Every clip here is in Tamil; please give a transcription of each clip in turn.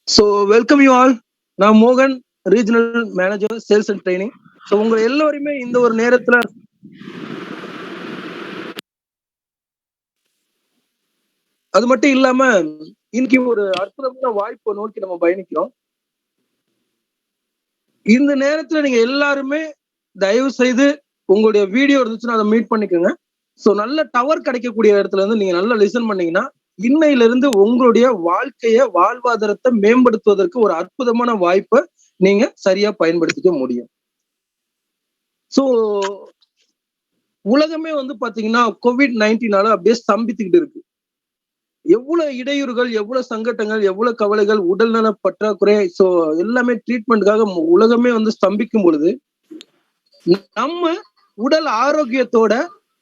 So welcome you all. நான் மோகன், regional manager sales and training. So உங்க எல்லோருமே இந்த ஒரு நேரத்துல அது மட்டும் இல்லாம இன்னைக்கு ஒரு அற்புதமான வாய்ப்பை நோக்கி நம்ம பயணிக்கிறோம். இந்த நேரத்துல நீங்க எல்லாருமே தயவு செய்து உங்களுடைய வீடியோ இருந்துச்சுன்னா அதை மீட் பண்ணிக்கோங்க. ஸோ நல்ல டவர் கிடைக்கக்கூடிய இடத்துல இருந்து நீங்க நல்லா லிசன் பண்ணீங்கன்னா இன்னையில இருந்து உங்களுடைய வாழ்வாதாரத்தை மேம்படுத்துவதற்கு ஒரு அற்புதமான வாய்ப்பை நீங்க சரியா பயன்படுத்திக்க முடியும். ஸோ உலகமே பாத்தீங்கன்னா COVID-19 அப்படியே ஸ்தம்பித்துக்கிட்டு இருக்கு. எவ்வளவு இடையூறுகள், எவ்வளவு சங்கட்டங்கள், எவ்வளவு கவலைகள், உடல்நல பற்றாக்குறை, ஸோ எல்லாமே ட்ரீட்மெண்ட்டுக்காக உலகமே ஸ்தம்பிக்கும் பொழுது நம்ம உடல் ஆரோக்கியத்தோட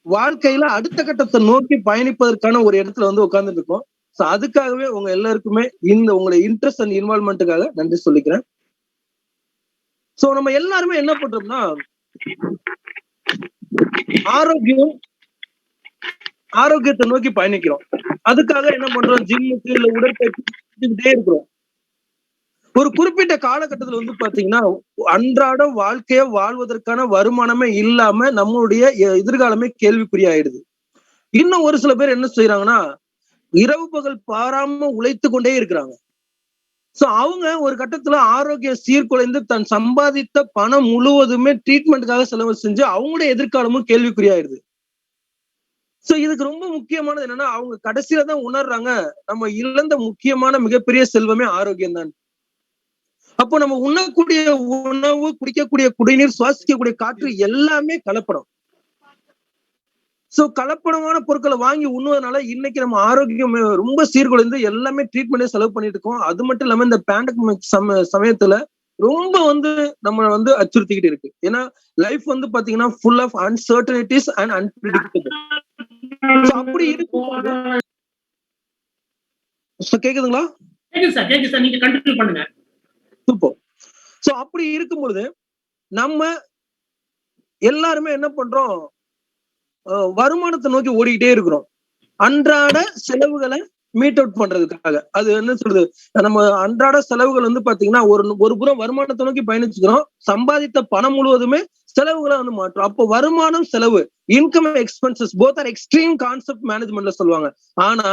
வாழ்க்கையில அடுத்த கட்டத்தை நோக்கி பயணிப்பதற்கான ஒரு இடத்துல உட்கார்ந்துட்டு இருக்கோம். ஸோ அதுக்காகவே உங்க எல்லாருக்குமே உங்களுடைய இன்ட்ரெஸ்ட் அண்ட் இன்வால்மெண்ட்டுக்காக நன்றி சொல்லிக்கிறேன். ஸோ நம்ம எல்லாருமே என்ன பண்றோம்னா ஆரோக்கியத்தை நோக்கி பயணிக்கிறோம். அதுக்காக என்ன பண்றோம், ஜிம்முக்கு இல்ல உடற்பயிற்சி இருக்கிறோம். ஒரு குறிப்பிட்ட காலகட்டத்துல பாத்தீங்கன்னா அன்றாட வாழ்க்கைய வாழ்வதற்கான வருமானமே இல்லாம நம்மளுடைய எதிர்காலமே கேள்விக்குறியாயிடுது. இன்னும் ஒரு சில பேர் என்ன செய்யறாங்கன்னா இரவு பகல் பாராம உழைத்து கொண்டே இருக்கிறாங்க. சோ அவங்க ஒரு கட்டத்துல ஆரோக்கிய சீர்குலைந்து தன் சம்பாதித்த பணம் முழுவதுமே ட்ரீட்மெண்ட்டுக்காக செலவு செஞ்சு அவங்களுடைய எதிர்காலமும் கேள்விக்குறியாயிருது. சோ இதுக்கு ரொம்ப முக்கியமானது என்னன்னா அவங்க கடைசியில தான் உணர்றாங்க நம்ம இழந்த முக்கியமான மிகப்பெரிய செல்வமே ஆரோக்கியம் தான். அப்போ நம்ம உண்ணக்கூடிய உணவு, குடிக்கக்கூடிய குடிநீர், சுவாசிக்கக்கூடிய காற்று எல்லாமே கலப்படம். சோ கலப்படமான பொருட்களை வாங்கி உண்ணுவதனால இன்னைக்கு நம்ம ஆரோக்கியம் ரொம்ப சீர்குலைந்து எல்லாமே ட்ரீட்மெண்ட் செலவு பண்ணிட்டு இருக்கோம். அது மட்டும் இல்லாம இந்த பேண்டமிக் சமயத்துல ரொம்ப நம்ம அச்சுறுத்திக்கிட்டு இருக்கு. ஏன்னா லைஃப் பாத்தீங்கன்னா ஃபுல் ஆஃப் அன்சர்டனிட்டிஸ் அண்ட் அன்பிரெடிக்டபிள். அப்படி இருக்கும்போது கேக்குதுங்களா? கேக்குது சார், நீங்க கண்டினியூ பண்ணுங்க. சூப்பர். சோ அப்படி இருக்கும்போது நம்ம எல்லாருமே என்ன பண்றோம், வருமானத்தை நோக்கி ஓடிக்கிட்டே இருக்கிறோம். அன்றாட செலவுகளை மீட் அவுட் பண்றதுக்காக. அது என்ன சொல்றது, நம்ம அன்றாட செலவுகள் பாத்தீங்கன்னா ஒரு புறம் வருமானத்தை நோக்கி பயணிச்சுக்கிறோம். சம்பாதித்த பணம் முழுவதுமே செலவுகளை மாற்றோம். அப்போ வருமானம், செலவு, income expenses both are extreme concept மேனேஜ்மெண்ட்ல சொல்லுவாங்க. ஆனா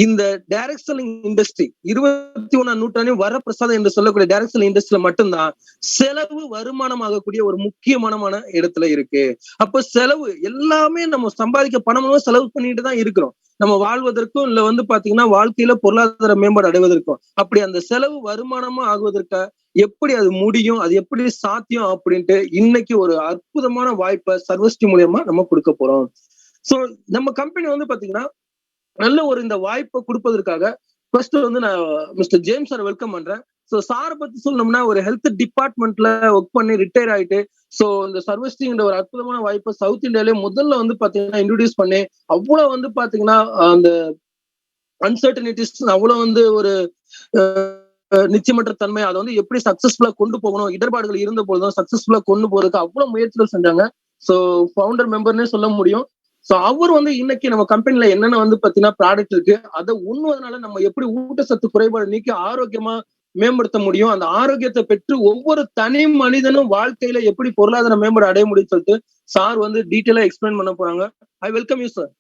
இந்த டைரக்ட் செல்லிங் இண்டஸ்ட்ரி 21ஆம் நூற்றாண்டில் வரப்பிரசாதம் என்று சொல்லக்கூடிய டைரக்ட் செல்லிங் இண்டஸ்ட்ரியில மட்டும்தான் செலவு வருமானம் ஆகக்கூடிய ஒரு முக்கியமான இடத்துல இருக்கு. அப்ப செலவு எல்லாமே நம்ம சம்பாதிக்க பணம் செலவு பண்ணிட்டு தான் இருக்கிறோம், நம்ம வாழ்வதற்கும் இல்ல பாத்தீங்கன்னா வாழ்க்கையில பொருளாதார மேம்பாடு அடைவதற்கும். அப்படி அந்த செலவு வருமானமா ஆகுவதற்கு எப்படி அது முடியும், அது எப்படி சாத்தியம் அப்படின்ட்டு இன்னைக்கு ஒரு அற்புதமான வாய்ப்பை சர்வஸ்ரீ மூலியமா நம்ம கொடுக்க போறோம். சோ நம்ம கம்பெனி பாத்தீங்கன்னா நல்ல ஒரு இந்த வாய்ப்பை கொடுப்பதற்காக ஃபர்ஸ்ட் நான் மிஸ்டர் ஜேம்ஸ் சார் வெல்கம் பண்றேன். ஸோ சாரை பத்தி சொல்லணும்னா ஒரு ஹெல்த் டிபார்ட்மெண்ட்ல ஒர்க் பண்ணி ரிட்டையர் ஆயிட்டு ஸோ இந்த சர்வஸ்ரீங்கிற ஒரு அற்புதமான வாய்ப்பை சவுத் இந்தியாலே முதல்ல பாத்தீங்கன்னா இன்ட்ரோடியூஸ் பண்ணி அவ்வளவு பாத்தீங்கன்னா அந்த அன்சர்டனிட்டிஸ் அவ்வளவு ஒரு நிச்சயமற்ற தன்மை அதை எப்படி சக்சஸ்ஃபுல்லா கொண்டு போகணும், இடர்பாடுகள் இருந்த போதுதான் சக்சஸ்ஃபுல்லா கொண்டு போறதுக்கு அவ்வளவு முயற்சிகள் செஞ்சாங்க. ஸோ ஃபவுண்டர் மெம்பர்னே சொல்ல முடியும். சோ அவர் இன்னைக்கு நம்ம கம்பெனில என்னென்ன பாத்தீங்கன்னா ப்ராடக்ட் இருக்கு, அதை உண்ணுவதனால நம்ம எப்படி ஊட்டச்சத்து குறைபாடு நீக்கி ஆரோக்கியமா மேம்படுத்த முடியும், அந்த ஆரோக்கியத்தை பெற்று ஒவ்வொரு தனி மனிதனும் வாழ்க்கையில எப்படி பொருளாதார மேம்பாடு அடைய முடியும் சொல்லிட்டு சார் டீட்டெயிலா எக்ஸ்பிளைன் பண்ண போறாங்க. I welcome you sir.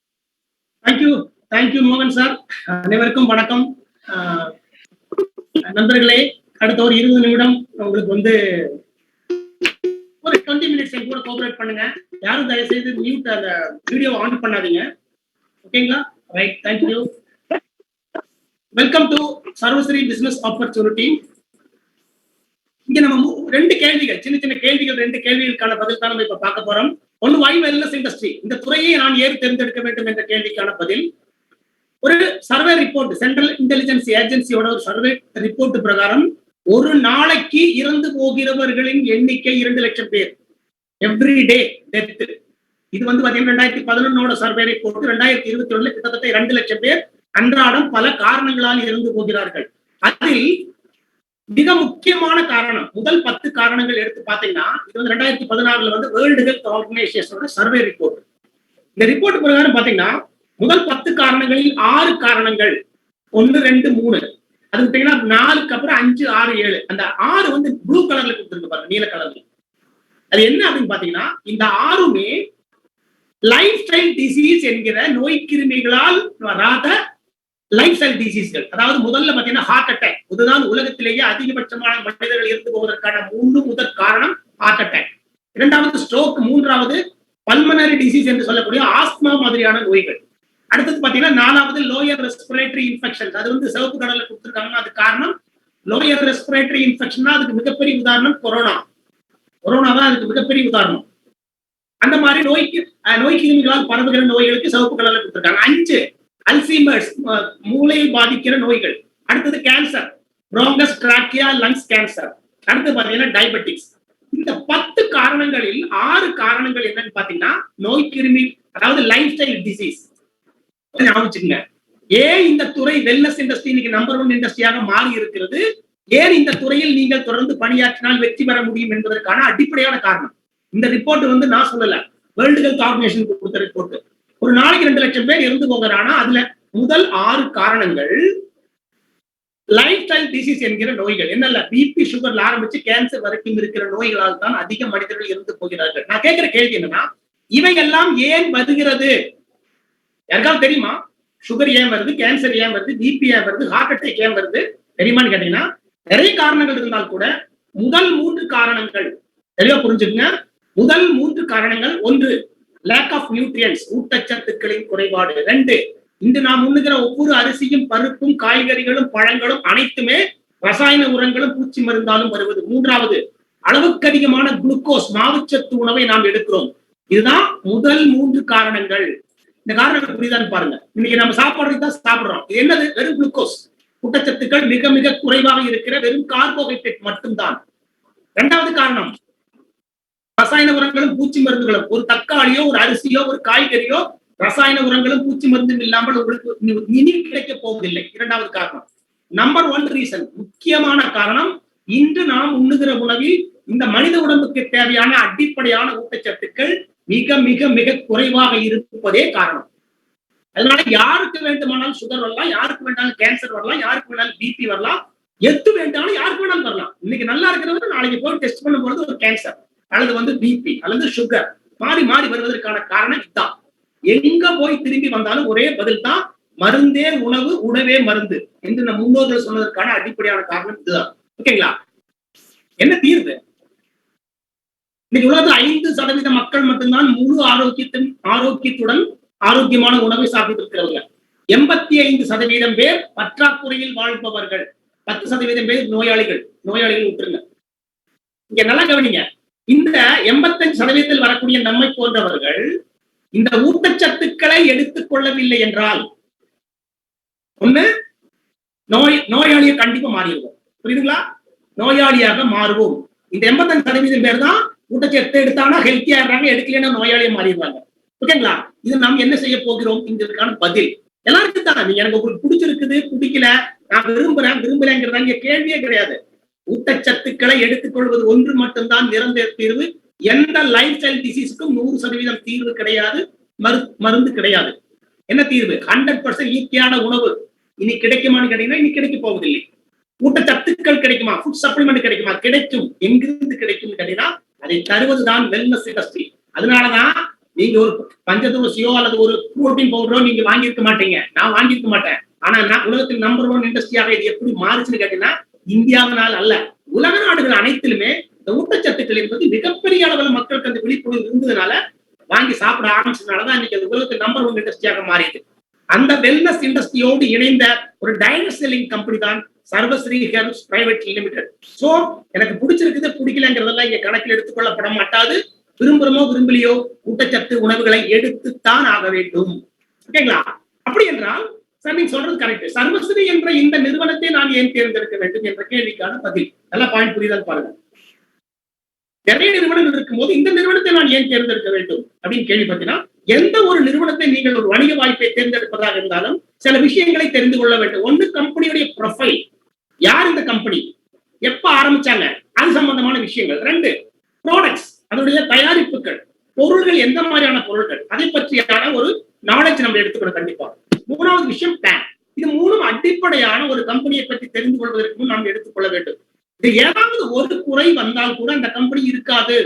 Thank you மோகன் சார். அனைவருக்கும் வணக்கம். நண்பர்களே, அடுத்த ஒரு 20 நிமிடம் உங்களுக்கு ஒரு 20 மினிட்ஸ் கூட கோஆபரேட் பண்ணுங்க. யாரும் தயவு செய்து மியூட் அந்த வீடியோ ஆன் பண்ணாதீங்க. ஓகேங்களா? Right, thank you. Welcome to Sarvashree business opportunity. இங்க நம்ம 2 கேள்விகள், சின்ன கேள்விகள், 2 கேள்விகளுக்கான பதில் தான் நம்ம இப்ப பார்க்க போறோம். ஒன்னு, வை வெல்னஸ் இண்டஸ்ட்ரி, இந்த துறையை நான் ஏன் தேர்ந்தெடுக்க வேண்டும் என்ற கேள்விக்கான பதில். ஒரு சர்வே ரிப்போர்ட், சென்ட்ரல் இன்டெலிஜென்ஸ் ஏஜென்சியோட ஒரு சர்வே ரிப்போர்ட் பிரகாரம் ஒரு நாளைக்கு இறந்து போகிறவர்களின் எண்ணிக்கை 2 லட்சம் பேர். Every day death. இது பாத்தீங்கன்னா 2011 சர்வே ரிப்போர்ட். 2021 கிட்டத்தட்ட 2 லட்சம் பேர் அன்றாடம் பல காரணங்களால் இறந்து போகிறார்கள். அதில் மிக முக்கியமான காரணம், முதல் 10 காரணங்கள் எடுத்து பாத்தீங்கன்னா இது 2016 வேர்ல்டு ஹெல்த் ஆர்கனைசேஷனோட சர்வே ரிப்போர்ட். இந்த ரிப்போர்ட் பிரகாரம் பாத்தீங்கன்னா முதல் 10 காரணங்களில் 6 காரணங்கள் 1, 2, 3 அதுக்கு பாத்தீங்கன்னா 4க்கு அப்புறம் 5, 6, 7 அந்த 6 வந்து ப்ளூ கலர்ல கொடுத்துருக்கு பாருங்க, நீல கலர்ல. அது என்ன அப்படின்னு பாத்தீங்கன்னா இந்த 6மே லைஃப் ஸ்டைல் டிசீஸ் என்கிற நோய் கிருமிகளால் வராத லைஃப் ஸ்டைல் டிசீஸ்கள். அதாவது முதல்ல பாத்தீங்கன்னா ஹார்ட் அட்டாக், இதுதான் உலகத்திலேயே அதிகபட்சமான மனிதர்கள் இருந்து போவதற்கான முதற் காரணம் ஹார்ட் அட்டாக். இரண்டாவது ஸ்ட்ரோக், மூன்றாவது பல்மனரி டிசீஸ் என்று சொல்லக்கூடிய ஆஸ்துமா மாதிரியான நோய்கள். அடுத்தது பாத்தீங்கன்னா 4வது லோயர் ரெஸ்பிரேட்டரி இன்ஃபெக்ஷன். அது வந்து சிவப்பு கடல்ல கொடுத்துருக்காங்கன்னா அது காரணம் லோயர் ரெஸ்பிரேட்டரி இன்ஃபெக்ஷன். அதுக்கு மிகப்பெரிய உதாரணம் கொரோனா. கொரோனா தான் அதுக்கு மிகப்பெரிய உதாரணம். அந்த மாதிரி நோய் கிருமிகளால் பரவுகிற நோய்களுக்கு சிவப்பு கடல்ல கொடுத்துருக்காங்க. 5 அல்சீமர்ஸ், மூளையை பாதிக்கிற நோய்கள். அடுத்தது cancer, bronchus, trachea, lungs cancer. அடுத்து பாத்தீங்கன்னா டயபெட்டிக்ஸ். இந்த 10 காரணங்களில் 6 காரணங்கள் என்னன்னு பாத்தீங்கன்னா நோய் கிருமி, அதாவது லைஃப் ஸ்டைல் டிசீஸ். ஞாபகம், ஏன் இந்த துறை வெல்னஸ் இண்டஸ்ட்ரி இன்னைக்கு நம்பர் 1 இண்டஸ்ட்ரியாக மாறி இருக்கிறது, ஏன் இந்த துறையில் நீங்கள் தொடர்ந்து பணியாற்றினால் வெற்றி பெற முடியும் என்பதற்கான அடிப்படையான காரணம். இந்த ரிப்போர்ட் வந்து நான் சொல்லல, வேர்ல்டு ஹெல்த் ஆர்கனைசேஷன் கொடுத்த ரிப்போர்ட். ஒரு நாளைக்கு 2 லட்சம் பேர் இறந்து போகிறானா அதுல முதல் 6 காரணங்கள் லைஃப் ஸ்டைல் டிசீஸ் என்கிற நோய்கள். என்னல்ல பிபி சுகர்ல ஆரம்பிச்சு கேன்சர் வரைக்கும் இருக்கிற நோய்களால் தான் அதிக மனிதர்கள் இறந்து போகிறார்கள். நான் கேட்கிற கேள்வி என்னன்னா, இவையெல்லாம் ஏன் வருகிறது? யாருக்காவது தெரியுமா? சுகர் ஏன் வருது, கேன்சர் ஏன் வருது, பிபி ஏன் வருது, ஹார்ட் அட்டாக் ஏன் வருது தெரியுமான்னு கேட்டீங்கன்னா, நிறைய காரணங்கள் இருந்தால் கூட முதல் 3 காரணங்கள் தெளிவா புரிஞ்சுக்குங்க. முதல் 3 காரணங்கள்: 1, லேக் ஆஃப் நியூட்ரியன்ஸ், ஊட்டச்சத்துக்களின் குறைபாடு. 2, இன்று நாம் உண்ணுகிற ஒவ்வொரு அரிசியும், பருப்பும், காய்கறிகளும், பழங்களும் அனைத்துமே ரசாயன உரங்களும் பூச்சி மருந்தாலும் வருவது. 3வது, அளவுக்கு அதிகமான குளுக்கோஸ், மாவுச்சத்து உணவை நாம் எடுக்கிறோம். இதுதான் முதல் 3 காரணங்கள். இந்த காரணங்கள் புரியுதான்னு பாருங்க. இன்னைக்கு நம்ம சாப்பாடு தான் சாப்பிடுறோம். இது என்னது? வெறும் குளுக்கோஸ். ஊட்டச்சத்துக்கள் மிக மிக குறைவாக இருக்கிற வெறும் கார்போஹைட்ரேட் மட்டும்தான். 2வது காரணம் ரசாயன உரங்களும் பூச்சி மருந்துகளும். ஒரு தக்காளியோ, ஒரு அரிசியோ, ஒரு காய்கறியோ ரசாயன உரங்களும் பூச்சி மருந்தும் இல்லாமல் உங்களுக்கு இனி கிடைக்க போவதில்லை. 2வது காரணம். நம்பர் 1 ரீசன், முக்கியமான காரணம், இன்று நாம் உண்ணுகிற உணவில் இந்த மனித உடம்புக்கு தேவையான அடிப்படையான ஊட்டச்சத்துக்கள் மிக மிக மிக குறைவாக இருப்பதே காரணம். அதனால யாருக்கு வேண்டுமானாலும் சுகர் வரலாம், யாருக்கு வேண்டாலும் கேன்சர் வரலாம், யாருக்கு வேணாலும் பிபி வரலாம், எது வேண்டாலும் யாருக்கு வேணாலும் வரலாம். இன்னைக்கு நல்லா இருக்கிறவங்க நாளைக்கு போய் டெஸ்ட் பண்ணும்போது ஒரு கேன்சர் அல்லது வந்து பிபி அல்லது சுகர் மாறி மாறி வருவதற்கான காரணம் இதுதான். எங்க போய் திரும்பி வந்தாலும் ஒரே பதில் தான், மருந்தே உணவு, உணவே மருந்து என்று நம் முன்னோர்கள் சொன்னதற்கான அடிப்படையான காரணம் இதுதான். ஓகேங்களா? என்ன தீர்வு? இன்னைக்கு உலகத்தில் 5% மக்கள் மட்டும்தான் முழு ஆரோக்கியத்துடன் ஆரோக்கியமான உணவை சாப்பிட்டு இருக்கிறவங்க. 85% பேர் பற்றாக்குறையில் வாழ்பவர்கள். 10% பேர் நோயாளிகள் விட்டுருங்க. இங்க நல்லா கவனிங்க. இந்த 85% வரக்கூடிய நம்மை போன்றவர்கள் இந்த ஊட்டச்சத்துக்களை எடுத்துக் கொள்ளவில்லை என்றால் ஒண்ணு நோயாளியை கண்டிப்பா மாறிடுவோம். புரியுதுங்களா? நோயாளியாக மாறுவோம். இந்த 85% பேர் தான் ஊட்டச்சத்து எடுத்தானா ஹெல்த்தியா இருக்காங்க, எடுக்கலன்னா நோயாளியை மாறிடுவாங்க. ஓகேங்களா? இது நாம் என்ன செய்ய போகிறோம்? இதற்கான பதில் எல்லாருக்கும் தான். நீங்க எனக்கு உங்களுக்கு பிடிச்சிருக்குது, பிடிக்கல, நான் விரும்புறேங்கிறதா இங்க கேள்வியே கிடையாது. ஊட்டச்சத்துக்களை எடுத்துக்கொள்வது ஒன்று மட்டும்தான் நிரந்தர தீர்வு. எந்த லைஃப் ஸ்டைல் டிசீஸுக்கும் 100% தீர்வு கிடையாது, மருந்து கிடையாது. என்ன தீர்வு? 100% இயற்கையான உணவு. இனி கிடைக்குமான்னு கேட்டீங்கன்னா இனி கிடைக்க போவதில்லை. ஊட்டச்சத்துக்கள் கிடைக்குமா? ஃபுட் சப்ளிமெண்ட் கிடைக்குமா? கிடைக்கும். எங்கிருந்து கிடைக்கும் கேட்டீங்கன்னா அதை தருவதுதான் வெல்னஸ் இண்டஸ்ட்ரி. அதனாலதான் நீங்க ஒரு பஞ்சதோசியோ அல்லது ஒரு புரோட்டீன் பவுடரோ நீங்க வாங்கியிருக்க மாட்டீங்க, நான் வாங்கியிருக்க மாட்டேன். ஆனா உலகத்தில் நம்பர் 1 இண்டஸ்ட்ரியாக இது எப்படி மாறுச்சுன்னு கேட்டீங்கன்னா இந்தியாவினால் அல்ல, உலக நாடுகள் அனைத்திலுமே இந்த ஊட்டச்சத்துக்கள் என்பது மிகப்பெரிய அளவில் மக்களுக்கு அந்த விழிப்புணர்வு இருந்ததுனால வாங்கி சாப்பிட ஆரம்பிச்சதுனாலதான் இன்னைக்கு அது உலகத்தில் நம்பர் 1 இண்டஸ்ட்ரியாக மாறியது. அந்த வெல்னஸ் இண்டஸ்ட்ரியோடு இணைந்த ஒரு டைரக்ட் செல்லிங் கம்பெனி தான் Sarvashri herbs private limited. So எனக்கு பிடிச்சிருக்குது, பிடிக்கலங்கிறதெல்லாம் இங்க கணக்கில் எடுத்துக்கொள்ளப்பட மாட்டாது. விரும்புறமோ விரும்பலையோ ஊட்டச்சத்து உணவுகளை எடுத்துத்தான் ஆக வேண்டும். ஓகேங்களா? அப்படி என்றால் சார் நீங்க சொல்றது கரெக்ட். சர்வஸ்ரீ என்ற இந்த நிறுவனத்தை நான் ஏன் தேர்ந்தெடுக்க வேண்டும் என்ற கேள்விக்கான பதில். நல்லா பாயிண்ட் புரியுதான்னு பாருங்க. நிறைய நிறுவனங்கள் இருக்கும்போது இந்த நிறுவனத்தை நான் ஏன் தேர்ந்தெடுக்க வேண்டும் அப்படின்னு கேள்வி பார்த்தீங்கன்னா, எந்த ஒரு நிறுவனத்தை நீங்கள் ஒரு வணிக வாய்ப்பை தேர்ந்தெடுப்பதாக இருந்தாலும் சில விஷயங்களை தெரிந்து கொள்ள வேண்டும். ஒன்று, கம்பெனியுடைய ப்ரொஃபைல், யார் இந்த கம்பெனி, எப்ப ஆரம்பிச்சாங்க, அது சம்பந்தமான விஷயங்கள். 2, ப்ராடக்ட்ஸ், அதனுடைய தயாரிப்புகள், பொருள்கள், எந்த மாதிரியான பொருட்கள், அதை பற்றியான ஒரு நாலேஜ் நம்ம எடுத்துக்கணும் கண்டிப்பா. 3வது விஷயம் பிளான். இது 3ம் அடிப்படையான ஒரு கம்பெனியை பற்றி தெரிந்து தொடங்கப்படுவதற்கு முன் நாம் எடுத்துக்கொள்ள வேண்டும். இது ஏதாவது ஒரு குறை வந்தால் கூட அந்த கம்பெனி இருக்காது.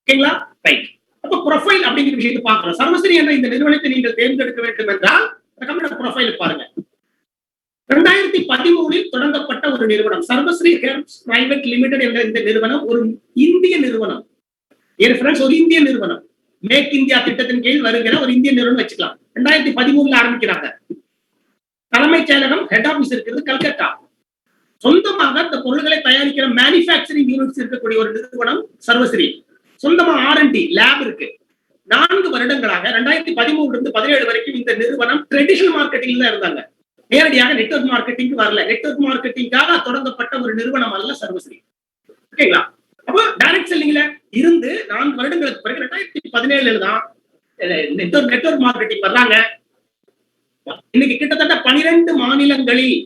ஓகேங்களா? ரைட். அப்ப ப்ரொஃபைல் அப்படிங்கிற விஷயத்தை பார்க்கிறோம். சர்வஸ்ரீ என்ற இந்த நிறுவனத்தை நீங்கள் தேர்ந்தெடுக்க வேண்டும் என்றால் அந்த கம்பெனியோட ப்ரொஃபைல் பாருங்க. 2013 தொடங்கப்பட்ட ஒரு நிறுவனம் சர்வஸ்ரீ ஹெர்ப்ஸ் பிரைவேட் லிமிடெட் என்ற இந்த நிறுவனம் ஒரு இந்திய நிறுவனம். ஒரு இந்திய நிறுவனம். மேக் இந்தியா திட்டத்தின் கீழ் வருகிற ஒரு இந்திய நிறுவனம் வச்சுக்கலாம். 2013 ஆரம்பிக்கிறாங்க. தலைமைச் செயலகம் ஹெட் ஆபீஸ் இருக்கிறது கல்கத்தா. சொந்தமாக இந்த பொருட்களை தயாரிக்கிற மேனுஃபேக்சரிங் யூனிட்ஸ் இருக்கக்கூடிய ஒரு நிறுவனம் சர்வஸ்ரீ. சொந்தமா R&D லேப் இருக்கு. 4 வருடங்களாக 2013 இருந்து 17 வரைக்கும் இந்த நிறுவனம் ட்ரெடிஷனல் மார்க்கெட்டிங்ல தான் இருந்தாங்க. நேரடியாக நெட்வொர்க் மார்க்கெட்டிங் வரல. நெட்வொர்க் மார்க்கெட்டிங்காக தொடங்கப்பட்ட ஒரு நிறுவனம் அல்ல சர்வஸ்ரீ. ஓகேங்களா? அப்போ டைரக்ட் செல்லிங்ல இருந்து 4 வருடங்களுக்கு பிறகு 2017 தான் நெட்வொர்க் மார்க்கெட்டிங் வர்றாங்க. இன்னைக்கு கிட்டத்தட்ட 12 மாநிலங்களில்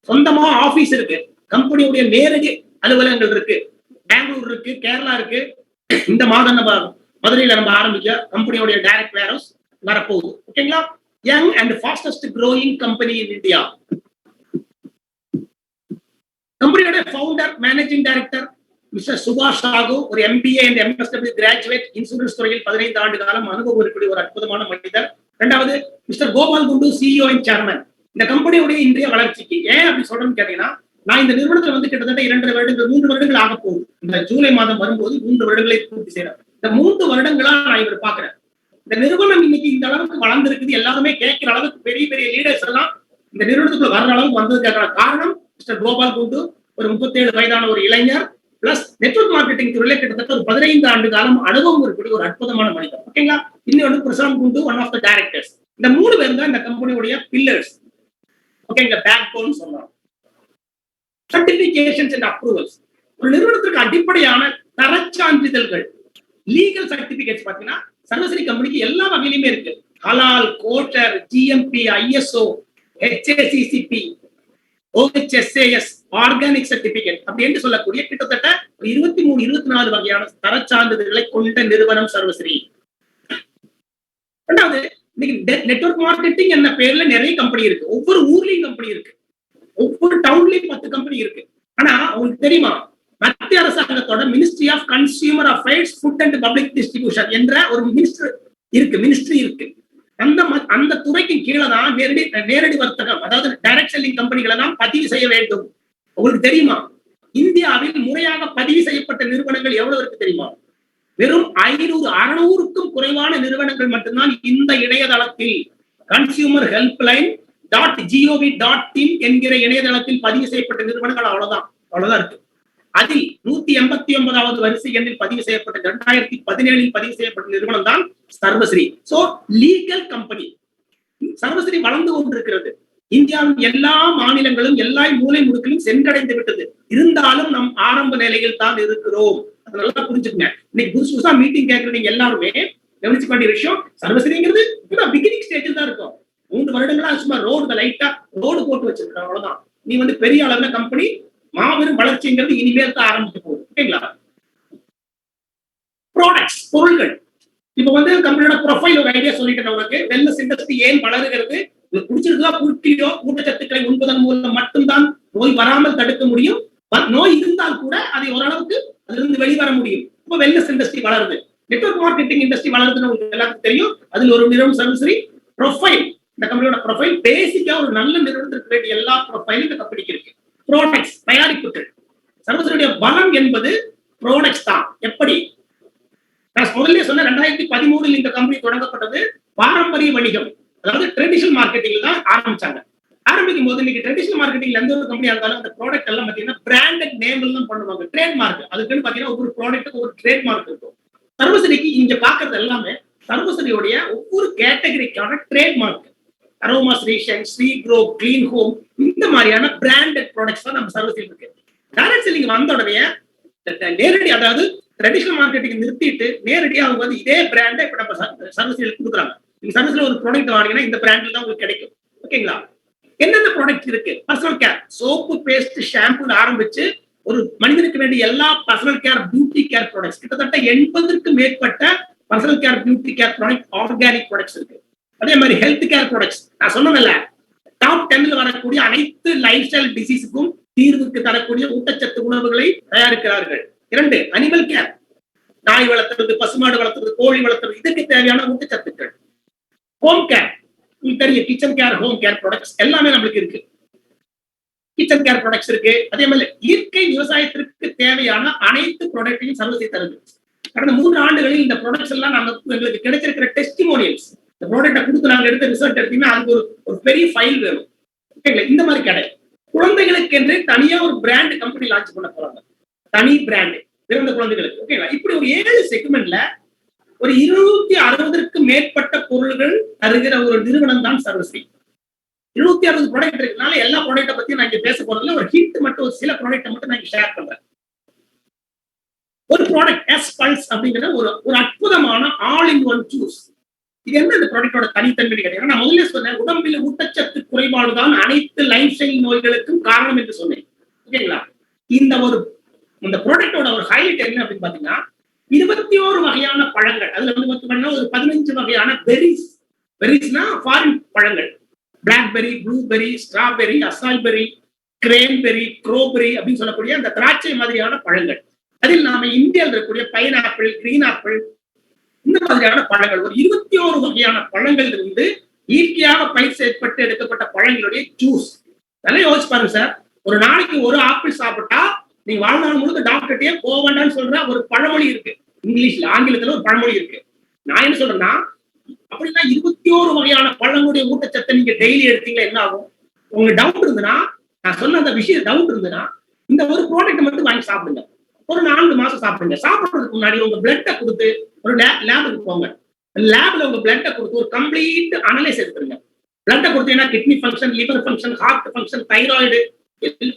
சொந்தமா ஆபீஸ் இருக்கு. கம்பெனியுடைய நேரடி அலுவலகங்கள் இருக்கு. பெங்களூர் இருக்கு, கேரளா இருக்கு. இந்த மாதம் நம்ம மதுரையில நம்ம ஆரம்பிக்க கம்பெனியோட டைரக்ட் வேர்ஹவுஸ் வரப்போகுது. ஓகேங்களா? Young and fastest growing company in India. கம்பெனியோட ஃபவுண்டர் மேனேஜிங் டைரக்டர் மிஸ்டர் சுபாஷ் சாகு ஒரு MBA and MSW graduate, insurance துறையில் 15 ஆண்டு காலம் அனுபவம் இருக்கக்கூடிய ஒரு அற்புதமான மனிதர். இரண்டாவது மிஸ்டர் கோபால் குண்டு, CEO அண்ட் சேர்மன். இந்த கம்பெனியுடைய இன்றைய வளர்ச்சிக்கு ஏன் அப்படி சொல்றேன்னு கேட்டீங்கன்னா, நான் இந்த நிறுவனத்துல வந்து கிட்டத்தட்ட 2 வருடங்கள் 3 வருடங்கள் ஆக போகுது. இந்த ஜூலை மாதம் வரும்போது 3 வருடங்களை பூர்த்தி செய்யறேன். இந்த 3 வருடங்களா நான் இவர் பாக்குறேன். இந்த நிறுவனம் இன்னைக்கு இந்த அளவுக்கு வளர்ந்திருக்குது. எல்லாருமே கேட்கிற அளவுக்கு பெரிய பெரிய லீடர்ஸ் எல்லாம் இந்த நிறுவனத்துக்குள்ள வர்ற அளவுக்கு வந்ததுக்கான காரணம் மிஸ்டர் கோபால் குண்டு, ஒரு 37 வயதான ஒரு இளைஞர், பிளஸ் நெட்வொர்க் மார்க்கெட்டிங் துறையில கிட்டத்தட்ட ஒரு 15 ஆண்டு காலம் அனுபவம் இருக்கக்கூடிய ஒரு அற்புதமான மனிதர். ஓகேங்களா? இன்னொன்று பிரசாந்த் குண்டு, ஒன் ஆஃப் த டைரக்டர்ஸ். இந்த 3 பேர் தான் இந்த கம்பெனியுடைய பில்லர்ஸ். ஓகேங்க, பேக் போன் சொல்லலாம். Certifications and approvals. ஒரு நிறுவனத்திற்கு அடிப்படையான தரச்சான்றிதழ்கள், லீகல் சர்டிபிகேட்ஸ் பாத்தீங்கன்னா சர்வஸ்ரீ கம்பெனிக்கு எல்லா வகையிலுமே இருக்கு. ஹலால், கோட்டர், GMP, ISO, HACCP, OHSAS, organic certificate அப்படி என்று சொல்லக்கூடிய கிட்டத்தட்ட 23-24 வகையான தரச்சான்றிதழ்களை கொண்ட நிறுவனம் சர்வஸ்ரீ. இரண்டாவது, இன்னைக்கு நெட்வொர்க் மார்க்கெட்டிங் என்ற பேர்ல நிறைய கம்பெனி இருக்கு. ஒவ்வொரு ஊர்லயும் கம்பெனி இருக்கு. ஒவ்வொரு டவுன்லயும் 10 கம்பெனி இருக்கு. ஆனா உங்களுக்கு தெரியுமா, மத்திய அரசாங்கத்தோட ministry of consumer affairs, food and public distribution என்ற ஒரு மினிஸ்ட்ரி இருக்கு. அந்த துறைக்கு கீழே தான் நேரடி வர்த்தகம், அதாவது டைரக்ட் செல்லிங் கம்பெனிகளை தான் பதிவு செய்ய வேண்டும். உங்களுக்கு தெரியுமா, இந்தியாவில் முறையாக பதிவு செய்யப்பட்ட நிறுவனங்கள் எவ்வளவு இருக்கு தெரியுமா? வெறும் 500-600க்கும் குறைவான நிறுவனங்கள் மட்டும்தான் இந்த இணையதளத்தில் கன்சியூமர் ஹெல்ப்லைன் .gov.in என்கிற இணையதளத்தில் பதிவு செய்யப்பட்ட நிறுவனங்கள் அவ்வளவுதான் இருக்கு. அதில் 189வது வரிசை எண்ணில் பதிவு செய்யப்பட்ட 2017 பதிவு செய்யப்பட்ட நிறுவனம் தான் Sarvashri. So legal company Sarvashri வளர்ந்து கொண்டிருக்கிறது. இந்தியாவின் எல்லா மாநிலங்களும் எல்லா மூலை முடுக்கிலும் சென்றடைந்து விட்டது. இருந்தாலும் நம் ஆரம்ப நிலையில் தான் இருக்கிறோம். அதனால புரிஞ்சுக்கங்க. இன்னைக்கு புதுசா மீட்டிங் கேட்கிற நீங்க எல்லாருமே கவனிச்சுக்க வேண்டிய விஷயம், சர்வஸ்ரீங்கிறது பிகினிங் ஸ்டேஜில் தான் இருக்கும். 3 வருடங்களா சும்மா லைட்டா ரோடு போட்டு வச்சிருக்காங்க, அவ்வளவுதான். நீ வந்து பெரிய அளவுல கம்பெனி மாபெரும் வளர்ச்சிங்கிறது இனிமேல் தான் ஆரம்பிக்க போகுது. ஓகேங்களா? ப்ராடக்ட்ஸ், பொருள்கள். இப்ப வந்து கம்பெனியோட ப்ரொஃபைல் ஒரு ஐடியா சொல்லிட்டேன் உங்களுக்கு. வெல்னஸ் இண்டஸ்ட்ரி ஏன் வளருகிறது, குடிச்சிருக்கா குடிக்கிறியோ ஊட்டச்சத்துக்களை உண்பதன் மூலம் மட்டும்தான் நோய் வராமல் தடுக்க முடியும். நோய் இருந்தால் கூட அதை ஓரளவுக்கு அதிலிருந்து வெளிவர முடியும். இப்போ வெல்னஸ் இண்டஸ்ட்ரி வளருது. நெட்வொர்க் மார்க்கெட்டிங் இண்டஸ்ட்ரி வளருதுன்னு உங்களுக்கு எல்லாத்துக்கும் தெரியும். அதில் ஒரு நிறுவனம் சர்வஸ்ரீ. ப்ரொஃபைல், இந்த கம்பெனியோட ப்ரொஃபைல் பேசிக்கா ஒரு நல்ல நிறுவனத்திற்கு வேண்டிய எல்லா ப்ரொஃபைலும் இந்த கம்பெனிக்கு இருக்கு. ப்ராடக்ட்ஸ், தயாரிப்புகள். சர்வஸ்ரீயுடைய பலம் என்பது ப்ராடக்ட்ஸ் தான். எப்படி நான் முதல்ல சொன்ன 2013 இந்த கம்பெனி தொடங்கப்பட்டது. பாரம்பரிய வணிகம், அதாவது ட்ரெடிஷனல் மார்க்கெட்டிங் தான் ஆரம்பிச்சாங்க. ஆரம்பிக்கும் போது இன்னைக்கு ட்ரெடிஷனல் மார்க்கெட்டிங்ல எந்த ஒரு கம்பெனியா இருந்தாலும் அந்த ப்ராடக்ட் எல்லாம் பாத்தீங்கன்னா பிராண்டட் நேம்ல தான் பண்ணுவாங்க. ட்ரேட் மார்க், அதுக்குன்னு பாத்தீங்கன்னா ஒவ்வொரு ப்ராடக்ட்டுக்கு ஒரு ட்ரேட் மார்க் இருக்கும். சர்வஸ்ரீக்கு இங்க பாக்குறது எல்லாமே சர்வஸ்ரீயோடைய ஒவ்வொரு கேட்டகரிக்கான trade mark. Aroma Sreeshan, Sri grow, clean home, இந்த மாதிரியான பிராண்டட் ப்ராடக்ட்ஸ் தான் நம்ம சர்வஸ்ரீ இருக்கு. டைரக்ட் செல்லிங் வந்த உடனே நேரடி, அதாவது ட்ரெடிஷனல் மார்க்கெட்டிங் நிறுத்திட்டு நேரடியா அவங்க வந்து இதே பிராண்டை இப்ப நம்ம சர்வஸ்ரீல கொடுக்குறாங்க. நீங்க சர்வஸ்ரீல ஒரு ப்ராடக்ட் வாங்கினீங்கன்னா இந்த பிராண்ட்ல தான் உங்களுக்கு கிடைக்கும். ஓகேங்களா? என்னென்ன ப்ராடக்ட் இருக்கு? Personal care, soap, paste, shampoo ஆரம்பிச்சு ஒரு மனிதனுக்கு வேண்டிய எல்லா personal care, beauty care products, கிட்டத்தட்ட 80க்கும் மேற்பட்ட personal care, beauty care product, organic products இருக்கு. அதே மாதிரி ஹெல்த் கேர் ப்ராடக்ட்ஸ், நான் சொன்னதில்ல டாப் 10ல வரக்கூடிய அனைத்து லைஃப் ஸ்டைல் டிசீஸுக்கும் தீர்வுக்கு தரக்கூடிய ஊட்டச்சத்து உணவுகளை தயாரிக்கிறார்கள். 2 அனிமல் கேர், நாய் வளர்த்துறது, பசுமாடு வளர்த்துறது, கோழி வளர்த்துறது, இதுக்கு தேவையான ஊட்டச்சத்துக்கள். ஹோம் கேர், உங்களுக்கு தெரியும், kitchen care, home care products எல்லாமே நம்மளுக்கு இருக்கு. கிச்சன் கேர் ப்ராடக்ட்ஸ் இருக்கு. அதே மாதிரி இயற்கை விவசாயத்திற்கு தேவையான அனைத்து ப்ராடக்ட்டையும் சர்வீஸ் தருது. கடந்த 3 ஆண்டுகளில் இந்த ப்ராடக்ட்ஸ் எல்லாம் நாங்க எங்களுக்கு கிடைச்சிருக்கிற டெஸ்டிமோனியல்ஸ், இந்த ப்ராடக்ட்டை கொடுத்து நாங்க எடுத்த ரிசல்ட் எடுத்தீங்கன்னா அதுக்கு ஒரு பெரிய ஃபைல் வேணும். ஓகேங்களா? இந்த மாதிரி கடை குழந்தைகளுக்கு என்று தனியா ஒரு பிராண்ட் கம்பெனி லான்ச் பண்ண போறாங்க. தனி பிராண்ட் பிறந்த குழந்தைகளுக்கு. ஓகேங்களா? இப்படி ஒரு 7 செக்மெண்ட்ல ஒரு 260க்கு மேற்பட்ட பொருள்கள் தருகிற ஒரு நிறுவனம் தான் சர்வஸ்ரீ. 260 ப்ராடக்ட் இருக்கனால எல்லா ப்ராடக்ட்டை பத்தி நான் இங்க பேச போறதுல ஒரு ஹிட் மட்டும், ஒரு சில ப்ராடக்ட்டை மட்டும் நான் ஷேர் பண்றேன். ஒரு ப்ராடக்ட் எஸ் பல்ஸ் அப்படிங்கிற ஒரு அற்புதமான ஆல் இன் ஒன் ஜூஸ். இது என்ன இந்த ப்ராடக்டோட தனித்தன்மை கிடையாது. நான் முதல்ல சொன்னேன், உடம்பில் ஊட்டச்சத்து குறைபாடுதான் அனைத்து லைஃப் ஸ்டைல் நோய்களுக்கும் காரணம் என்று சொன்னேன். ஓகேங்களா? இந்த ப்ராடக்டோட ஒரு ஹைலைட் என்ன அப்படின்னு பாத்தீங்கன்னா, 21 வகையான பழங்கள், அதுல வந்து ஒரு 15 வகையான பெரிஸ். பெரிஸ்னா ஃபாரின் பழங்கள். பிளாக்பெரி, ப்ளூபெரி, ஸ்ட்ராபெரி, அசால்பெரி, கிரேன்பெரி, க்ரோபெரி அப்படின்னு சொல்லக்கூடிய அந்த திராட்சை மாதிரியான பழங்கள். அதில் நாம இந்தியாவில் இருக்கக்கூடிய பைனாப்பிள், கிரீன் ஆப்பிள், இந்த மாதிரியான பழங்கள், ஒரு 21 வகையான பழங்கள் இருந்து இயற்கையாக பயிர் செய்யப்பட்டு எடுக்கப்பட்ட பழங்களுடைய ஜூஸ். நல்லா யோசிச்சு பாருங்க சார். ஒரு நாளைக்கு ஒரு ஆப்பிள் சாப்பிட்டா நீங்க வாழ்நாள் முழுக்க டாக்டர்கிட்டயே போக வேண்டாம்னு சொல்ற ஒரு பழமொழி இருக்கு. இங்கிலீஷ்ல, ஆங்கிலத்துல ஒரு பழமொழி இருக்கு. நான் என்ன சொல்றேன்னா, அப்படின்னா 21 வகையான பழங்களுடைய ஊட்டச்சத்தை நீங்க டெய்லி எடுத்தீங்கன்னா என்ன ஆகும்? உங்களுக்கு டவுட் இருந்ததுன்னா, நான் சொன்ன அந்த விஷயம் டவுட் இருந்ததுன்னா, இந்த ஒரு ப்ராடக்ட் மட்டும் வாங்கி சாப்பிடுங்க. ஒரு 4 மாசம் சாப்பிடுங்க. சாப்பிடுறதுக்கு முன்னாடி உங்க பிளட்டை கொடுத்து ஒரு லேபுக்கு போங்க. லேப்ல உங்க பிளட்டை கொடுத்து ஒரு கம்ப்ளீட் அனலைஸ் எடுத்துருங்க. பிளட்டை கொடுத்தீங்கன்னா kidney function, liver function, heart function, thyroid,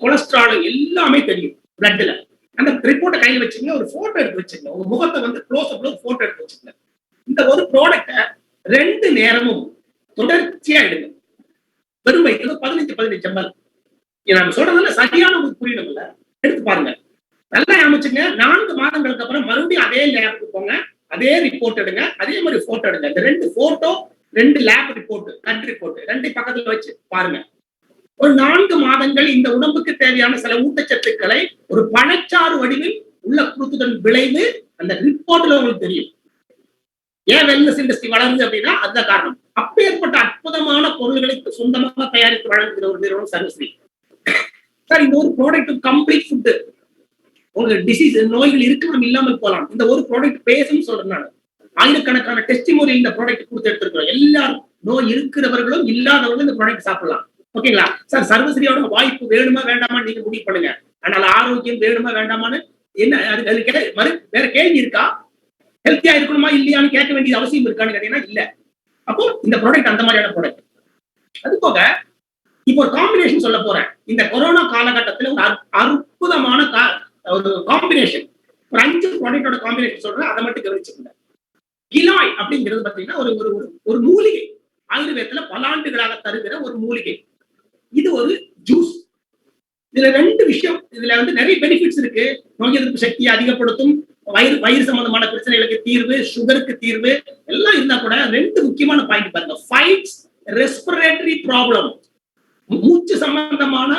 cholesterol எல்லாமே தெரியும் பிளட்ல. அந்த ரிப்போர்ட்டை கையில் வச்சுங்க, ஒரு போட்டோ எடுத்து வச்சுங்க. உங்க முகத்தை வந்து க்ளோஸ் அப்ல போட்டோ எடுத்து வச்சுங்க. இந்த ஒரு ப்ராடக்ட்டை 2 நேரமும் தொடர்ச்சியா எடுங்க. வெறும் வயிற்றுல 15 ml. நம்ம சொல்றதுல சரியான உங்களுக்கு புரியணும்ல, எடுத்து பாருங்க. நல்லா அமைச்சுங்க. 4 மாதங்களுக்கு அப்புறம் மறுபடியும் அதே லேபுக்கு போங்க, அதே ரிப்போர்ட் எடுங்க, அதே மாதிரி போட்டோ எடுங்க. இந்த 2 photo, 2 lab report, blood report 2 பக்கத்துல வச்சு பாருங்க. ஒரு 4 மாதங்கள் இந்த உடம்புக்கு தேவையான சில ஊட்டச்சத்துக்களை ஒரு பழச்சாறு வடிவில் உள்ள கொடுத்துதல் விளைவு அந்த ரிப்போர்ட்ல உங்களுக்கு தெரியும். ஏன் வெல்னஸ் இண்டஸ்ட்ரி வளருது அப்படின்னா அதுதான் காரணம். அப்பேற்பட்ட அற்புதமான பொருள்களை சொந்தமாக தயாரித்து வழங்குகிற ஒரு நிறுவனம் சர்வஸ்ரீ. சார், இந்த ஒரு ப்ராடக்ட் கம்ப்ளீட் ஃபுட். உங்களுக்கு டிசீஸ் நோய்கள் இருக்கலாம், இல்லாமல் போகலாம். இந்த ஒரு ப்ராடக்ட் பேசுன்னு சொல்றேன் நான். ஆயிரக்கணக்கான டெஸ்டிமோனி இந்த ப்ராடக்ட் கொடுத்து எடுத்துருக்கோம். எல்லாரும் நோய் இருக்கிறவர்களும் இல்லாதவர்களும் இந்த ப்ராடக்ட் சாப்பிடலாம். ஓகேங்களா சார்? சர்வஸ்ரீயோட வாய்ப்பு வேணுமா வேண்டாமா நீங்க முடிவு பண்ணுங்க. ஆனால் ஆரோக்கியம் வேணுமா வேண்டாமான்னு என்ன வேற கேள்வி இருக்கா? ஹெல்த்தியா இருக்கணுமா இல்லையான்னு கேட்க வேண்டியது அவசியம் இருக்கான்னு கேட்டீங்கன்னா இல்ல. அப்போ இந்த ப்ராடக்ட் அந்த மாதிரியான ப்ராடக்ட். அது போக இப்போ ஒரு காம்பினேஷன் சொல்ல போறேன். இந்த கொரோனா காலகட்டத்தில் ஒரு அற்புதமான ஒரு காம்பினேஷன், ஒரு 5 ப்ராடக்டோட காம்பினேஷன் சொல்றேன், அதை மட்டும் கவனிச்சுக்கோங்க. கிலாய் அப்படிங்கிறது பாத்தீங்கன்னா ஒரு மூலிகை. ஆயுர்வேதத்துல பல ஆண்டுகளாக தருகிற ஒரு மூலிகை. இது ஒரு ஜூஸ். இதுல 2 விஷயம், இதுல வந்து நிறைய பெனிஃபிட்ஸ் இருக்கு. நோய் எதிர்ப்பு சக்தியை அதிகப்படுத்தும், வயிறு சம்பந்தமான பிரச்சனைகளுக்கு தீர்வு, சுகருக்கு தீர்வு எல்லாம் இருந்தா கூட 2 முக்கியமான பாயிண்ட் பாருங்க. ஃபைட்ஸ் ரெஸ்பிரேட்டரி ப்ராப்ளம், மூச்சு சம்பந்தமான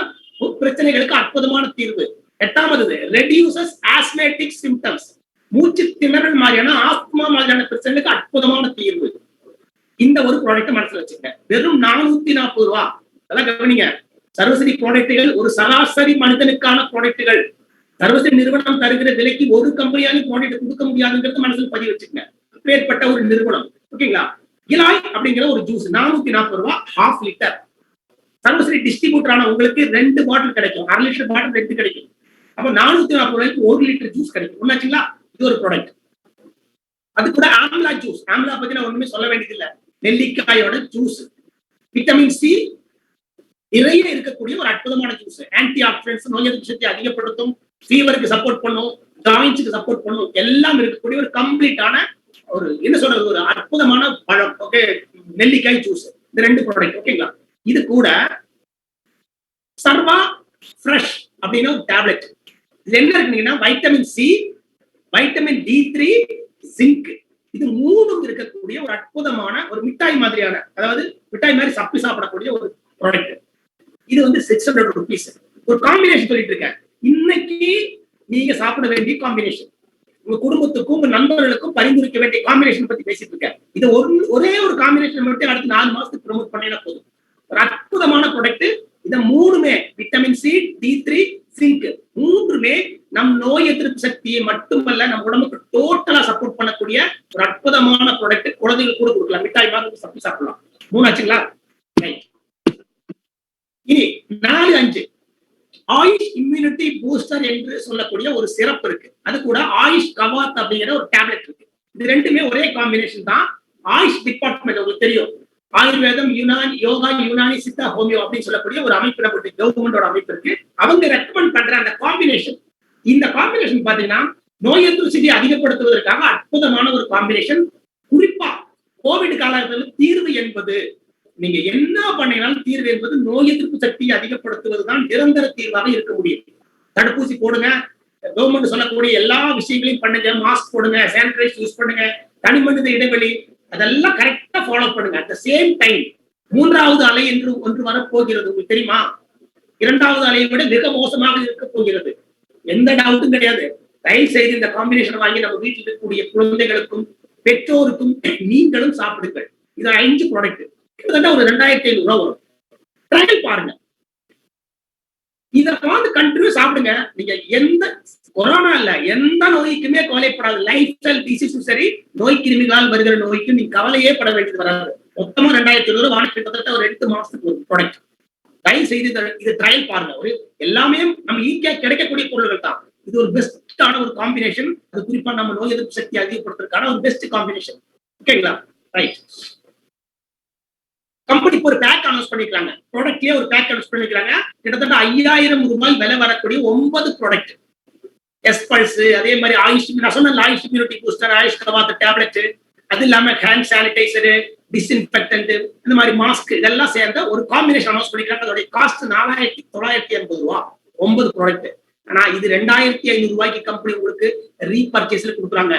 பிரச்சனைகளுக்கு அற்புதமான தீர்வு. 8வது ரெடியூசஸ் ஆஸ்மேட்டிக் சிம்டம்ஸ், மூச்சு திணறல் மாதிரியான ஆஸ்துமா மாதிரியான பிரச்சனைகளுக்கு அற்புதமான தீர்வு. இந்த ஒரு ப்ராடக்ட் மனசுல வச்சுங்க. வெறும் 440 ரூபாய். அதெல்லாம் கவனிங்க. சர்வஸ்ரீ ப்ராடக்ட்டுகள் ஒரு சராசரி மனிதனுக்கான ப்ராடக்ட்டுகள். சர்வஸ்ரீ நிறுவனம் தருகிற விலைக்கு ஒரு கம்பெனியாலும் ப்ராடக்ட் கொடுக்க முடியாதுங்கிறது மனசுல பதிவு வச்சுக்கங்க. பேர்பட்ட ஒரு நிறுவனம். ஓகேங்களா? கிலாய் அப்படிங்கிற ஒரு ஜூஸ் 440 ரூபாய், 1/2 லிட்டர். சர்வஸ்ரீ டிஸ்ட்ரிபியூட்டரான உங்களுக்கு 2 பாட்டில் கிடைக்கும். 1/2 லிட்டர் பாட்டில் 2 கிடைக்கும். அப்ப 440 ரூபாய்க்கு 1 லிட்டர் ஜூஸ் கிடைக்கும். ஒண்ணாச்சுங்களா? இது ஒரு ப்ராடக்ட். அது கூட ஆம்லா ஜூஸ். ஆம்லா பத்தி நான் ஒண்ணுமே சொல்ல வேண்டியது இல்ல. நெல்லிக்காயோட ஜூஸ், விட்டமின் சி நிறைய இருக்கக்கூடிய ஒரு அற்புதமான ஜூஸ். ஆன்டி ஆக்சிடென்ட்ஸ், நோய் எதிர்ப்பு சக்தியை அதிகப்படுத்தும், ஃபீவருக்கு சப்போர்ட் பண்ணும், ஜாயின்ட்ஸ்க்கு சப்போர்ட் பண்ணும், எல்லாம் இருக்கக்கூடிய ஒரு கம்ப்ளீட்டான ஒரு என்ன சொல்றது, ஒரு அற்புதமான பழம். ஓகே, நெல்லிக்காய் ஜூஸ். இந்த 2 ப்ராடக்ட். ஓகேங்களா? இது கூட சர்வா ஃப்ரெஷ் அப்படின்னு ஒரு டேப்லெட். இது என்ன இருக்குன்னா vitamin C, vitamin D3, zinc, இது 3 இருக்கக்கூடிய ஒரு அற்புதமான ஒரு மிட்டாய் மாதிரியான, அதாவது மிட்டாய் மாதிரி சப்பி சாப்பிடக்கூடிய ஒரு ப்ராடக்ட். இது வந்து 600 rupees. ஒரு காம்பினேஷன் சொல்லிட்டு இருக்கேன். இன்னைக்கு நீங்க சாப்பிட வேண்டிய காம்பினேஷன், உங்க குடும்பத்துக்கும் உங்க நண்பர்களுக்கும் பரிந்துரைக்க வேண்டிய காம்பினேஷன் பத்தி பேசிட்டு இருக்கேன். இது ஒரே ஒரு காம்பினேஷன் மட்டும் அடுத்து 4 மாசத்துக்கு ப்ரொமோட் பண்ணினா போதும். ஒரு அற்புதமான ப்ராடக்ட். இத மூணுமே விட்டமின் சி, D3, சிங்க் மூன்றுமே நம் நோய் எதிர்ப்பு சக்தியை மட்டுமல்ல நம் உடம்புக்கு டோட்டலா சப்போர்ட் பண்ணக்கூடிய ஒரு அற்புதமான ப்ராடக்ட். குழந்தைகள் கூட கொடுக்கலாம், மிட்டாய் மாதிரி சாப்பிடலாம். 3 ஆச்சுங்களா? இனி 4, 5 ஆயுஷ் இம்யூனிட்டி பூஸ்டர் என்று சொல்லக்கூடிய ஒரு சிறப்பு இருக்கு. அது கூட ஆயுஷ் கவாத் அப்படிங்கிற ஒரு டேப்லெட் இருக்கு. இது ரெண்டுமே ஒரே காம்பினேஷன் தான். ஆயுஷ் டிபார்ட்மெண்ட் உங்களுக்கு தெரியும், ஆயுர்வேதம், யுனானி, யோகா, யுனானி, சித்தா, ஹோமியோ அப்படின்னு சொல்லக்கூடிய ஒரு அமைப்பு நம்மளுடைய கவர்மெண்டோட அமைப்பு இருக்கு. அவங்க ரெக்கமெண்ட் பண்ற அந்த காம்பினேஷன், இந்த காம்பினேஷன் பாத்தீங்கன்னா நோய் எதிர்ப்பு சக்தியை அதிகப்படுத்துவதற்காக அற்புதமான ஒரு காம்பினேஷன். குறிப்பா கோவிட் காலத்தில் தீர்வு என்பது, நீங்க என்ன பண்ணீங்கன்னாலும் தீர்வு என்பது நோய் எதிர்ப்பு சக்தியை அதிகப்படுத்துவதுதான் நிரந்தர தீர்வாக இருக்க முடியும். தடுப்பூசி போடுங்க, கவர்மெண்ட் சொல்லக்கூடிய எல்லா விஷயங்களையும் பண்ணுங்க, மாஸ்க் போடுங்க, சானிடைசர் யூஸ் பண்ணுங்க, தனிமனித இடைவெளி அதெல்லாம் கரெக்டா ஃபாலோ பண்ணுங்க. அட் த சேம் டைம் 3வது அலை என்று ஒன்று வரப்போகிறது, உங்களுக்கு தெரியுமா? 2வது அலையை விட மிக மோசமாக இருக்க போகிறது, எந்த டவுட்டும் கிடையாது. தயவு செய்து இந்த காம்பினேஷன் வாங்கி நம்ம வீட்டில் இருக்கக்கூடிய குழந்தைகளுக்கும் பெற்றோருக்கும் நீங்களும் சாப்பிடுங்கள். இது 5 ப்ராடக்ட், கிட்டத்தட்ட ஒரு 2500 ரூபாய் வரும். ட்ரையல் பாருங்க, இத வந்து கண்டினியூ சாப்பிடுங்க. நீங்க எந்த கொரோனா இல்ல, எந்த நோய்க்குமே கவலைப்படாது. லைஃப் ஸ்டைல் டிசீஸும் சரி, நோய் கிருமிகளால் வருகிற நோய்க்கு நீங்க கவலையே பட வேண்டியது வராது. மொத்தமா 2500 ரூபாய் கிட்டத்தட்ட ஒரு 8 மாசத்துக்கு ஒரு ப்ராடக்ட். தயவு செய்து இது ட்ரையல் பாருங்க. ஒரு எல்லாமே நம்ம ஈஸியா கிடைக்கக்கூடிய பொருள்கள் தான். இது ஒரு பெஸ்டான ஒரு காம்பினேஷன். அது குறிப்பா நம்ம நோய் எதிர்ப்பு சக்தி அதிகப்படுத்துறதுக்கான ஒரு பெஸ்ட் காம்பினேஷன். ஓகேங்களா? ரைட். கம்பெனி ஒரு பேக் அனௌன்ஸ் பண்ணிருக்காங்க, ப்ராடக்ட்லயே ஒரு பேக் அனௌன்ஸ் பண்ணிருக்காங்க. கிட்டத்தட்ட 5000 ரூபாய் விலை வரக்கூடிய 9 ப்ராடக்ட். எஸ்பல்ஸ், அதே மாதிரி ஆயுஷ், நான் சொன்ன Ayush immunity booster, Ayush Kwath tablet, அது இல்லாம ஹேண்ட் சானிடைசர், டிஸ்இன்ஃபெக்டன்ட், இந்த மாதிரி மாஸ்க், இதெல்லாம் சேர்ந்த ஒரு காம்பினேஷன் அனௌன்ஸ் பண்ணிருக்காங்க. அதோட காஸ்ட் 4980 ரூபாய், 9 ப்ராடக்ட். ஆனா இது 2500 ரூபாய்க்கு கம்பெனி உங்களுக்கு ரீபர்ச்சேஸ்ல கொடுக்குறாங்க.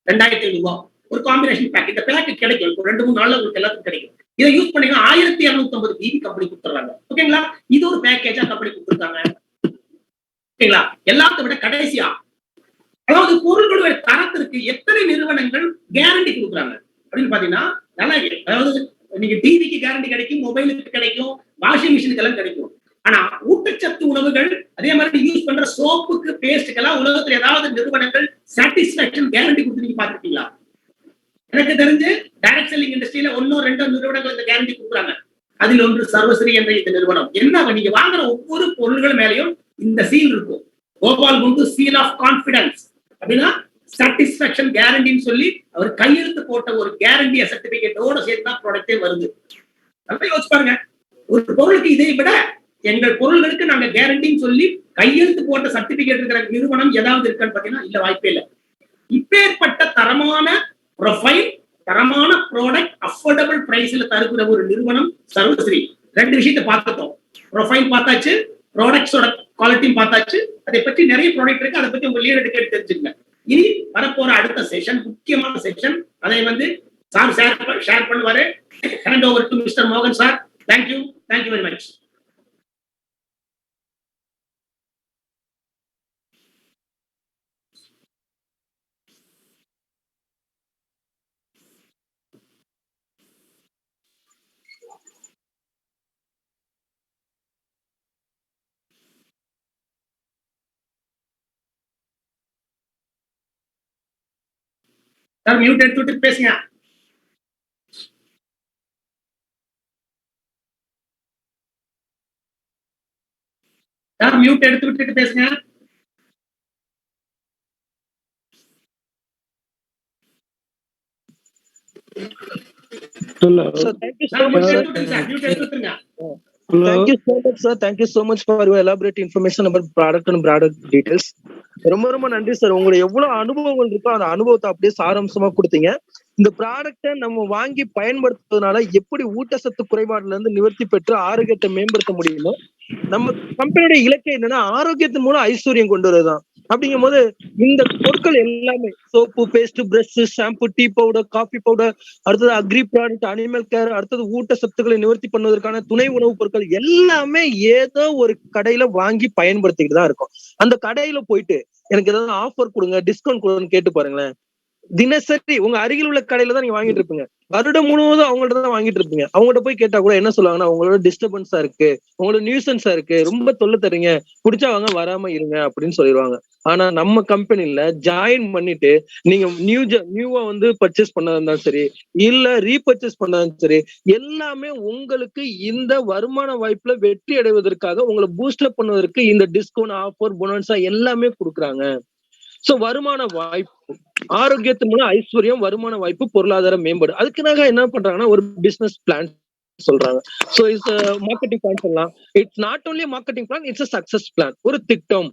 2500 ரூபாய் ஒரு காம்பினேஷன் பேக். இந்த பேக் கிடைக்கும் 2-3 நாள்ல உங்களுக்கு எல்லாத்துக்கும் கிடைக்கும். இதை யூஸ் பண்ணீங்கன்னா 1250 பிபி கம்பெனி கொடுத்துறாங்க. ஓகேங்களா? இது ஒரு பேக்கேஜா கம்பெனி கொடுத்துருக்காங்க. ஓகேங்களா? எல்லாத்தை விட கடைசியா, அதாவது பொருட்களுடைய தரத்திற்கு எத்தனை நிறுவனங்கள் கேரண்டி கொடுக்குறாங்க அப்படின்னு பாத்தீங்கன்னா, நல்லா, அதாவது நீங்க டிவிக்கு கேரண்டி கிடைக்கும், மொபைலுக்கு கிடைக்கும், வாஷிங் மிஷினுக்கு எல்லாம் கிடைக்கும். ஆனா ஊட்டச்சத்து உணவுகள், அதே மாதிரி யூஸ் பண்ற சோப்புக்கு, பேஸ்டுக்கெல்லாம் உலகத்துல ஏதாவது நிறுவனங்கள் சாட்டிஸ்பாக்சன் கேரண்டி கொடுத்து நீங்க பாத்துருக்கீங்களா? எனக்கு தெரிஞ்சு டைரக்ட் செல்லிங் இண்டஸ்ட்ரியில 1-2 நிறுவனங்கள் இந்த கேரண்டி கொடுக்குறாங்க. அதில் ஒன்று சர்வஸ்ரீ என்ற இந்த நிறுவனம். என்ன, நீங்க வாங்குற ஒவ்வொரு பொருள்கள் மேலையும் இந்த சீல் இருக்கும். கோபால் குண்டு சீல் ஆஃப் கான்பிடன்ஸ் அப்படின்னா சாட்டிஸ்பாக்சன் கேரண்டின்னு சொல்லி அவர் கையெழுத்து போட்ட ஒரு கேரண்டிய சர்டிபிகேட்டோட சேர்த்து தான் ப்ராடக்டே வருது. நல்லா யோசிச்சு பாருங்க, ஒரு பொருளுக்கு இதை விட எங்கள் பொருள்களுக்கு நாங்க கேரண்டின்னு சொல்லி கையெழுத்து போட்ட சர்டிபிகேட் இருக்கிற நிறுவனம் ஏதாவது இருக்கான்னு பாத்தீங்கன்னா இல்ல, வாய்ப்பே இல்லை. இப்பேற்பட்ட தரமான ப்ரொஃபைல், தரமான ப்ராடக்ட் அஃபோர்டபிள் பிரைஸ்ல தருகிற ஒரு நிறுவனம் சர்வஸ்ரீ. 2 விஷயத்தை பார்த்துட்டோம், ப்ரொஃபைல் பார்த்தாச்சு, ப்ராடக்ட்ஸோட குவாலிட்டியும் பார்த்தாச்சு. அதை பற்றி நிறைய ப்ராடக்ட் இருக்கு, அதை பத்தி உங்க லீடர் கேட்டு தெரிஞ்சுங்க. இனி வரப்போற அடுத்த செஷன் முக்கியமான செஷன், அதை வந்து சார் ஷேர் பண்ணுவாரு. ஹேண்ட் ஓவர் டு மிஸ்டர் மோகன் sir. Thank you very much. Sir mute எடுத்து விட்டு பேசுங்க. சார் மியூட் எடுத்து விட்டுட்டு பேசுங்க. Sir, thank you so much, sir. Thank you so much, sir. Thank you so much for your elaborate information about product and product details. ரொம்ப நன்றி சார். உங்களுக்கு எவ்வளவு அனுபவங்கள் இருக்கோ அந்த அனுபவத்தை அப்படியே சாராம்சமா கொடுத்தீங்க. இந்த ப்ராடக்டை நம்ம வாங்கி பயன்படுத்துறதுனால எப்படி ஊட்டச்சத்து குறைபாடுல இருந்து நிவர்த்தி பெற்று ஆரோக்கியத்தை மேம்படுத்த முடியுமோ, நம்ம கம்பெனியோட இலக்கை என்னன்னா ஆரோக்கியத்தின் மூலம் ஐஸ்வர்யம் கொண்டு வரதுதான். அப்படிங்கும் போது இந்த பொருட்கள் எல்லாமே soap, paste, brush, shampoo, tea powder, coffee powder, அடுத்தது அக்ரி ப்ராடக்ட், அனிமல் கேர், அடுத்தது ஊட்டச்சத்துக்களை நிவர்த்தி பண்ணுவதற்கான துணை உணவுப் பொருட்கள் எல்லாமே ஏதோ ஒரு கடையில வாங்கி பயன்படுத்திக்கிட்டு தான் இருக்கும். அந்த கடையில போயிட்டு எனக்கு ஏதாவது ஆஃபர் கொடுங்க, டிஸ்கவுண்ட் கொடுங்கன்னு கேட்டு பாருங்களேன். தினசரி உங்க அருகில் உள்ள கடையில தான் நீங்க வாங்கிட்டு இருப்பீங்க. வருடம் முழுவதும் அவங்கள்ட்ட தான் வாங்கிட்டு இருப்பீங்க. அவங்கள்ட்ட போய் கேட்டா கூட என்ன சொல்லுவாங்கன்னா, உங்களோட டிஸ்டர்பன்ஸா இருக்கு, உங்களோட நியூசன்ஸா இருக்கு, ரொம்ப தொல்லை தரீங்க, பிடிச்சா வாங்க, வராம இருங்க அப்படின்னு சொல்லிடுவாங்க. ஆனா நம்ம கம்பெனில ஜாயின் பண்ணிட்டு நீங்க நியூவா வந்து பர்ச்சேஸ் பண்ணதா இருந்தாலும் சரி, இல்ல ரீபர்ச்சேஸ் பண்ணாலும் சரி, எல்லாமே உங்களுக்கு இந்த வருமான வாய்ப்புல வெற்றி அடைவதற்காக உங்களை பூஸ்ட் அப் பண்ணுவதற்கு இந்த டிஸ்கவுண்ட், ஆஃபர், போனஸா எல்லாமே கொடுக்குறாங்க. சோ வருமான வாய்ப்பு, ஆரோக்கியத்தின் மூலம் ஐஸ்வர்யம், வருமான வாய்ப்பு, பொருளாதார மேம்பாடு. அதுக்குனாக என்ன பண்றாங்கன்னா ஒரு பிசினஸ் பிளான் சொல்றாங்க. சோ இட்ஸ் மார்க்கெட்டிங் பிளான் சொல்லலாம். It's not only marketing plan, it's a success plan. ஒரு திட்டம்,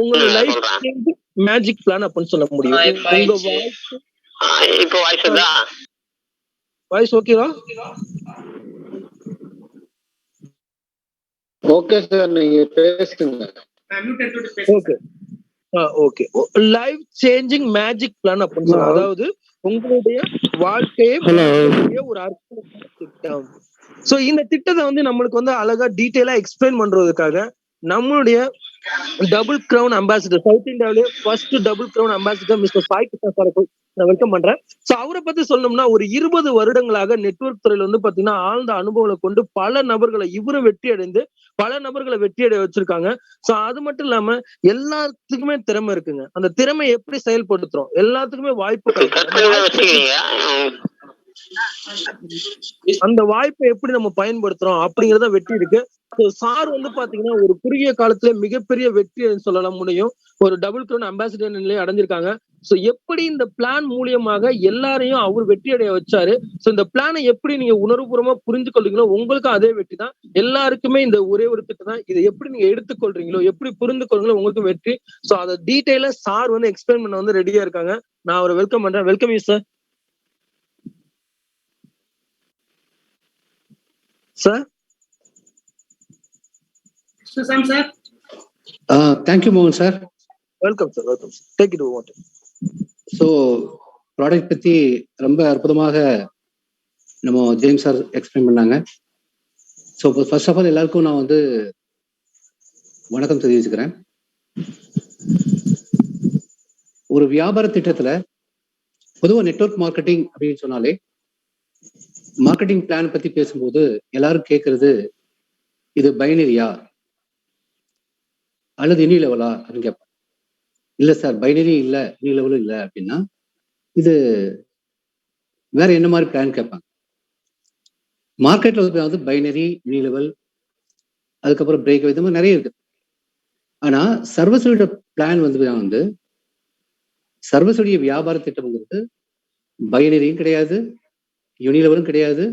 உங்க லைஃப் மேஜிக் பிளான் அப்படின்னு சொல்ல முடியும். உங்க இப்போ வாய்ஸ் ஓகேவா? ஓகே சார், நீங்க பேசுங்க. Okay okay. Life changing magic plan அப்படின்னு சொல்லுவாங்க. அதாவது உங்களுடைய வாழ்க்கையை ஒரு அற்புதமான திட்டம். சோ இந்த திட்டத்தை வந்து நம்மளுக்கு வந்து அழகா டீடைலா எக்ஸ்பிளைன் பண்றதுக்காக நம்மளுடைய டபுள் கிரவுன் அம்பாசிடர், சவுத் இந்தியாவிலே first double crown ambassador mister Sai Krishna sir நான் வெல்கம் பண்றேன். சோ அவரை பத்தி சொல்லணும்னா ஒரு 20 வருடங்களாக நெட்வொர்க் துறையில வந்து பாத்தீங்கன்னா ஆழ்ந்த அனுபவங்களை கொண்டு பல நபர்களை இவரும் வெற்றி அடைந்து பல நபர்களை வெற்றி அடைய வச்சிருக்காங்க. சோ அது மட்டும் இல்லாம எல்லாத்துக்குமே திறமை இருக்குங்க. அந்த திறமை எப்படி செயல்படுத்துறோம், எல்லாத்துக்குமே வாய்ப்பு அந்த வாய்ப்பை எப்படி நம்ம பயன்படுத்துறோம் அப்படிங்கறத வெற்றி இருக்கு. சார் வந்து பாத்தீங்கன்னா ஒரு குறுகிய காலத்துல மிகப்பெரிய வெற்றி சொல்லலாம் முடியும். ஒரு டபுள் கிரவுன் அம்பாசிடர் நிலையை அடைஞ்சிருக்காங்க. சோ எப்படி இந்த பிளான் மூலியமாக எல்லாரையும் அவர் வெற்றி அடைய வச்சாரு. சோ இந்த பிளானை எப்படி நீங்க உணர்வுபூர்வமா புரிஞ்சு கொள்றீங்களோ உங்களுக்கும் அதே வெற்றி தான். எல்லாருக்குமே இந்த ஒரே ஒரு திட்டம் தான். இதை எப்படி நீங்க எடுத்துக்கொள்றீங்களோ, எப்படி புரிந்து கொள்றீங்களோ உங்களுக்கும் வெற்றி. சோ அதை டீடைலா சார் வந்து எக்ஸ்பிளைன் பண்ண வந்து ரெடியா இருக்காங்க. நான் அவரை வெல்கம் பண்றேன். Welcome you sir. Sir sir thank you மோகன் sir. Welcome sir, welcome sir. Take it over. So product பத்தி ரொம்ப அற்புதமாக நம்ம ஜேம்ஸ் சார் எக்ஸ்பிளைன் பண்ணாங்க. ஸோ ஃபர்ஸ்ட் ஆஃப் ஆல் எல்லாருக்கும் நான் வந்து வணக்கம் தெரிவிச்சுக்கிறேன். ஒரு வியாபார திட்டத்துல பொதுவாக நெட்வொர்க் மார்க்கெட்டிங் அப்படின்னு சொன்னாலே மார்க்கெட்டிங் பிளான் பத்தி பேசும்போது எல்லாரும் கேட்கறது இது பைனரியா அல்லது இனி லெவலா அப்படின்னு கேட்பாங்க. இல்ல சார், பைனரி இல்ல, இனி லெவலும் இல்லை அப்படின்னா இது வேற என்ன மாதிரி பிளான் கேட்பாங்க. மார்க்கெட்ல வந்து பைனரி, இனி லெவல், அதுக்கப்புறம் பிரேக், இந்த மாதிரி நிறைய இருக்கு. ஆனா சர்வீஸோட பிளான் வந்து சர்வீஸுடைய வியாபார திட்டம்ங்கிறது பைனரியும் கிடையாது, யூனிலெவலும் கிடையாது,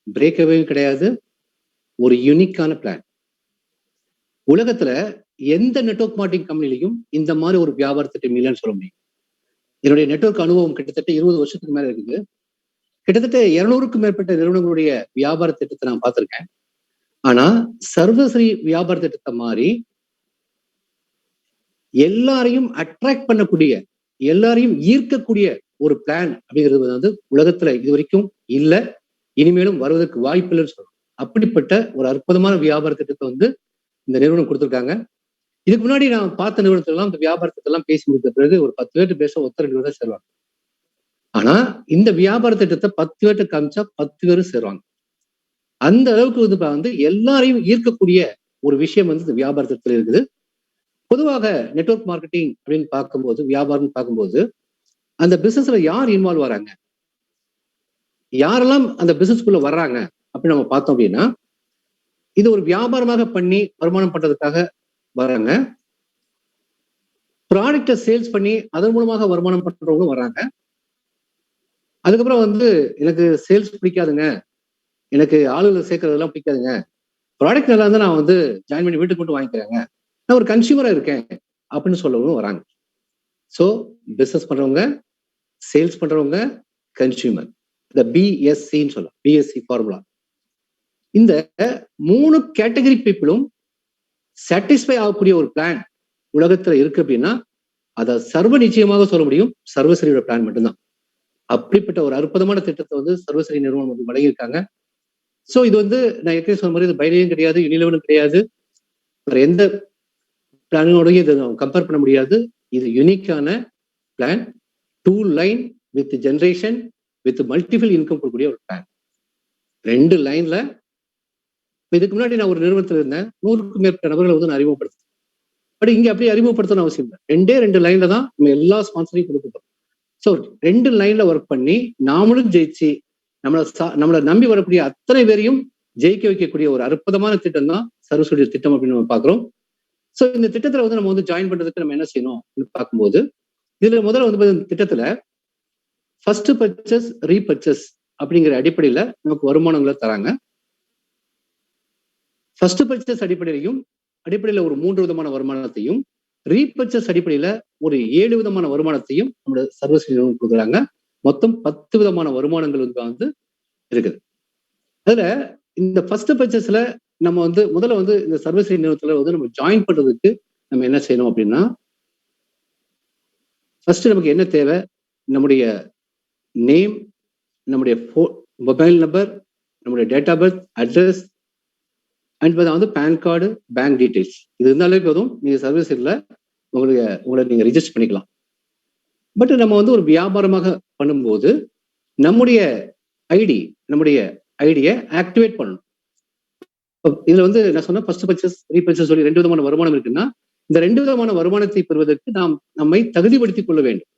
பிரேக் அவேயும் கிடையாது. ஒரு யூனிக்கான பிளான். உலகத்துல எந்த நெட்வொர்க் மார்க்கெட்டிங் கம்பெனிலையும் இந்த மாதிரி ஒரு வியாபார திட்டம் இல்லைன்னு சொல்ல முடியும். என்னுடைய நெட்வொர்க் அனுபவம் கிட்டத்தட்ட 20 வருஷத்துக்கு மேல இருக்குது. கிட்டத்தட்ட 200க்கும் மேற்பட்ட நிறுவனங்களுடைய வியாபார திட்டத்தை நான் பார்த்திருக்கேன். ஆனா சர்வசரி வியாபார திட்டத்தை மாதிரி எல்லாரையும் அட்ராக்ட் பண்ணக்கூடிய, எல்லாரையும் ஈர்க்கக்கூடிய ஒரு பிளான் அப்படிங்கிறது வந்து உலகத்துல இது வரைக்கும் இல்ல, இனிமேலும் வருவதற்கு வாய்ப்பு இல்லைன்னு சொல்லணும். அப்படிப்பட்ட ஒரு அற்புதமான வியாபார திட்டத்தை வந்து இந்த நிறுவனம் கொடுத்துருக்காங்க. இதுக்கு முன்னாடி நான் பார்த்த நிறுவனத்திலாம் இந்த வியாபாரத்தை எல்லாம் பேசி முடித்த பிறகு ஒரு 10 பேர்ட்டு பேச ஒருத்தர் 2 பேர் தான் சேருவாங்க. ஆனா இந்த வியாபார திட்டத்தை 10 பேர்ட்ட காமிச்சா 10 பேரும் சேருவாங்க. அந்த அளவுக்கு வந்து எல்லாரையும் ஈர்க்கக்கூடிய ஒரு விஷயம் வந்து இந்த வியாபார திட்டத்தில் இருக்குது. பொதுவாக நெட்வொர்க் மார்க்கெட்டிங் அப்படின்னு பார்க்கும்போது, வியாபாரம் பார்க்கும்போது அந்த பிசினஸ்ல யார் இன்வால்வ் வராங்க, யாரெல்லாம் அந்த பிசினஸ்குள்ள வர்றாங்க அப்படின்னு நம்ம பார்த்தோம் அப்படின்னா, இது ஒரு வியாபாரமாக பண்ணி வருமானம் பண்றதுக்காக வராங்க. ப்ராடக்டை சேல்ஸ் பண்ணி அதன் மூலமாக வருமானம் பண்றவங்க வராங்க. அதுக்கப்புறம் வந்து எனக்கு சேல்ஸ் பிடிக்காதுங்க, எனக்கு ஆளுகளை சேர்க்கறதெல்லாம் பிடிக்காதுங்க, ப்ராடக்ட் நல்லா இருந்தா நான் வந்து ஜாயின் பண்ணி வீட்டுக்கு மட்டும் வாங்கிக்கிறேங்க, நான் ஒரு கன்சியூமரா இருக்கேன் அப்படின்னு சொல்லவும் வராங்க. ஸோ பிசினஸ் பண்றவங்க, சேல்ஸ் பண்றவங்க, கன்சியூமர், இந்த பிஎஸ்சின்னு சொல்லலாம், பிஎஸ்சி ஃபார்முலா. இந்த 3 கேட்டகரி பீப்புளும் சாட்டிஸ்ஃபை ஆகக்கூடிய ஒரு பிளான் உலகத்துல இருக்கு அப்படின்னா அதை சர்வ நிச்சயமாக சொல்ல முடியும் சர்வஸ்ரீயோட பிளான் மட்டும்தான். அப்படிப்பட்ட ஒரு அற்புதமான திட்டத்தை வந்து சர்வஸ்ரீ நிறுவனம் வந்து வழங்கியிருக்காங்க. ஸோ இது வந்து நான் ஏற்கனவே சொன்ன மாதிரி இது பைனரியும் கிடையாது, யூனிலெவலும் கிடையாது, வேற எந்த பிளானோடையும் இதை கம்பேர் பண்ண முடியாது. இது யூனிக்கான plan, 2 line with generation with multiple income கொடுக்கக்கூடிய ஒரு பிளான். 2 லைன்ல இதுக்கு முன்னாடி நான் ஒரு நிறுவனத்தில் இருந்தேன், 100க்கும் மேற்பட்ட நபர்களை வந்து நான் அறிமுகப்படுத்தேன். பட் இங்க அப்படி அறிமுகப்படுத்தணும் அவசியம் இல்லை. 2 லைன்ல தான் நம்ம எல்லா ஸ்பான்சரையும் கொடுத்துட்டோம். ஸோ 2 லைன்ல ஒர்க் பண்ணி நாமளும் ஜெயிச்சு நம்மளை நம்பி வரக்கூடிய அத்தனை பேரையும் ஜெயிக்க வைக்கக்கூடிய ஒரு அற்புதமான திட்டம் தான் சர்வஸ்ரீ திட்டம் அப்படின்னு நம்ம பாக்குறோம். ஸோ இந்த திட்டத்துல வந்து நம்ம வந்து ஜாயின் பண்றதுக்கு நம்ம என்ன செய்யணும் அப்படின்னு பார்க்கும்போது, இதுல முதல்ல வந்து திட்டத்துல ஃபர்ஸ்ட் பர்ச்சேஸ் ரீபர்ச்சேஸ் அப்படிங்கிற அடிப்படையில நமக்கு வருமானங்களை தராங்க. ஃபர்ஸ்ட் பர்ச்சேஸ் அடிப்படையில ஒரு 3 விதமான வருமானத்தையும், ரீபர்ச்சேஸ் அடிப்படையில ஒரு 7 விதமான வருமானத்தையும் நம்மளோட சர்வஸ்ரீ நிறுவனம் கொடுக்குறாங்க. மொத்தம் 10 விதமான வருமானங்கள் வந்து இருக்குது. அதுல இந்த ஃபர்ஸ்ட் பர்ச்சேஸ்ல நம்ம வந்து முதல்ல வந்து இந்த சர்வஸ்ரீ நிறுவனத்துல வந்து நம்ம ஜாயின் பண்றதுக்கு நம்ம என்ன செய்யணும் அப்படின்னா, ஃபர்ஸ்ட் நமக்கு என்ன தேவை, நம்முடைய நேம், நம்முடைய மொபைல் நம்பர், நம்முடைய date of birth, address and வந்து பேன் கார்டு, பேங்க் டீடைல்ஸ். இது இருந்தாலே போதும், நீங்க சர்வீஸ்ல உங்களை நீங்க ரிஜிஸ்டர் பண்ணிக்கலாம். பட் நம்ம வந்து ஒரு வியாபாரமாக பண்ணும்போது நம்முடைய ஐடியை ஆக்டிவேட் பண்ணணும். இதுல வந்து நான் சொன்ன ஃபர்ஸ்ட் பர்ச்சேஸ் ரீபர்ச்சேஸ் சொல்லி 2 விதமான வருமானம் இருக்குன்னா, இந்த 2 விதமான வருமானத்தை பெறுவதற்கு நாம் நம்மை தகுதிப்படுத்திக் கொள்ள வேண்டும்.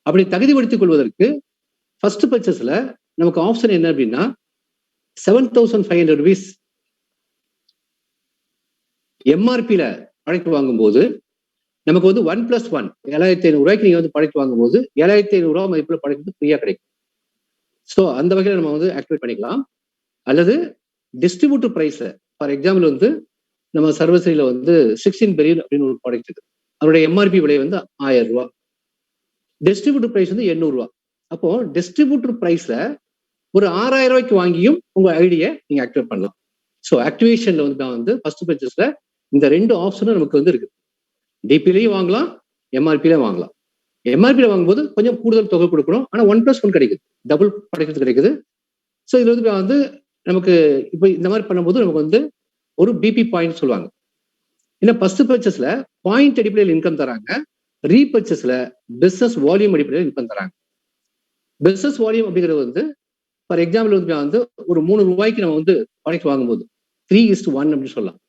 அப்படி தகுதிப்படுத்திக் கொள்வதற்கு ஃபர்ஸ்ட் பர்ச்சேஸ்ல நமக்கு ஆப்ஷன் என்ன அப்படின்னா, 7,500 rupees எம்ஆர்பியில ப்ராடக்ட் வாங்கும்போது நமக்கு வந்து 1+1 7,500 ரூபாய்க்கு நீங்க வந்து ப்ராடக்ட் வாங்கும்போது 7,500 ரூபாய் மதிப்புல ப்ராடக்ட் ஃப்ரீயா கிடைக்கும். ஸோ அந்த வகையில நம்ம வந்து ஆக்டிவேட் பண்ணிக்கலாம். அல்லது டிஸ்ட்ரிபியூட்டர் பிரைஸ்ல, ஃபார் எக்ஸாம்பிள் வந்து நம்ம சர்வஸ்ரீல வந்து 16 பெரியல் அப்படின்னு ஒரு ப்ராடக்ட் இருக்கு, அதோட எம்ஆர்பி விலை வந்து 1000 ரூபாய், டிஸ்ட்ரிபியூட்டர் பிரைஸ் வந்து 800 ரூபாய். அப்போ டிஸ்ட்ரிபியூட்டர் பிரைஸ்ல ஒரு 6000 ரூபாய்க்கு வாங்கியும் உங்க ஐடியை நீங்க ஆக்டிவேட் பண்ணலாம். ஸோ ஆக்டிவேஷன்ல வந்து ஃபர்ஸ்ட் பர்ச்சேஸ்ல இந்த 2 ஆப்ஷனும் நமக்கு வந்து இருக்கு. டிபிலையும் வாங்கலாம், எம்ஆர்பிலையும் வாங்கலாம். எம்ஆர்பியில வாங்கும்போது கொஞ்சம் கூடுதல் தொகை கொடுக்கணும், ஆனா 1+1 கிடைக்குது, டபுள் ப்ராடக்ட் கிடைக்குது. ஸோ இதுல வந்து நமக்கு இப்போ இந்த மாதிரி பண்ணும்போது நமக்கு வந்து ஒரு பிபி பாயிண்ட் சொல்லுவாங்க. ஏன்னா ஃபர்ஸ்ட் பர்ச்சேஸ்ல பாயிண்ட் அடிப்படையில் இன்கம் தராங்க, ரீபர்ச்சேஸ்ல பிசினஸ் வால்யூம் அடிப்படையில் இன்கம் தராங்க. பிசினஸ் வால்யூம் அப்படிங்கிறது வந்து ஃபார் எக்ஸாம்பிள் வந்து ஒரு 3 ரூபாய்க்கு நம்ம வந்து ப்ராடக்ட் வாங்கும்போது 3:1 அப்படின்னு சொல்லலாம்.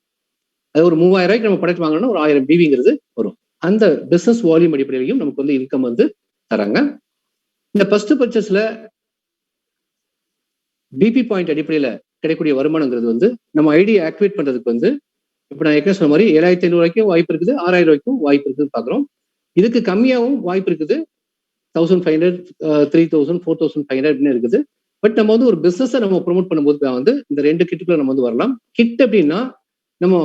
அது ஒரு 3000 ரூபாய்க்கு நம்ம ப்ராடக்ட் வாங்கணும்னா ஒரு 1000 பிவிங்கிறது வரும். அந்த பிசினஸ் வால்யூம் அடிப்படையிலையும் நமக்கு வந்து இன்கம் வந்து தராங்க. இந்த ஃபர்ஸ்ட் பர்ச்சேஸ்ல பிபி பாயிண்ட் அடிப்படையில கிடைக்கக்கூடிய வருமானங்கிறது வந்து நம்ம ஐடியை ஆக்டிவேட் பண்றதுக்கு வந்து இப்ப நான் ஏற்கனவே சொன்ன மாதிரி 7,500 ரூபாய்க்கும் வாய்ப்பு இருக்குது, 6000 ரூபாய்க்கும் வாய்ப்பு இருக்குதுன்னு பாக்குறோம். இதுக்கு கம்மியாகவும் வாய்ப்பு இருக்குது, 1,500, 3,000, 4,500 அப்படின்னு இருக்குது. பட் நம்ம வந்து ஒரு பிசினஸை நம்ம ப்ரொமோட் பண்ணும்போது வந்து இந்த 2 கிட்டுக்குள்ள நம்ம வந்து வரலாம். கிட் அப்படின்னா நம்ம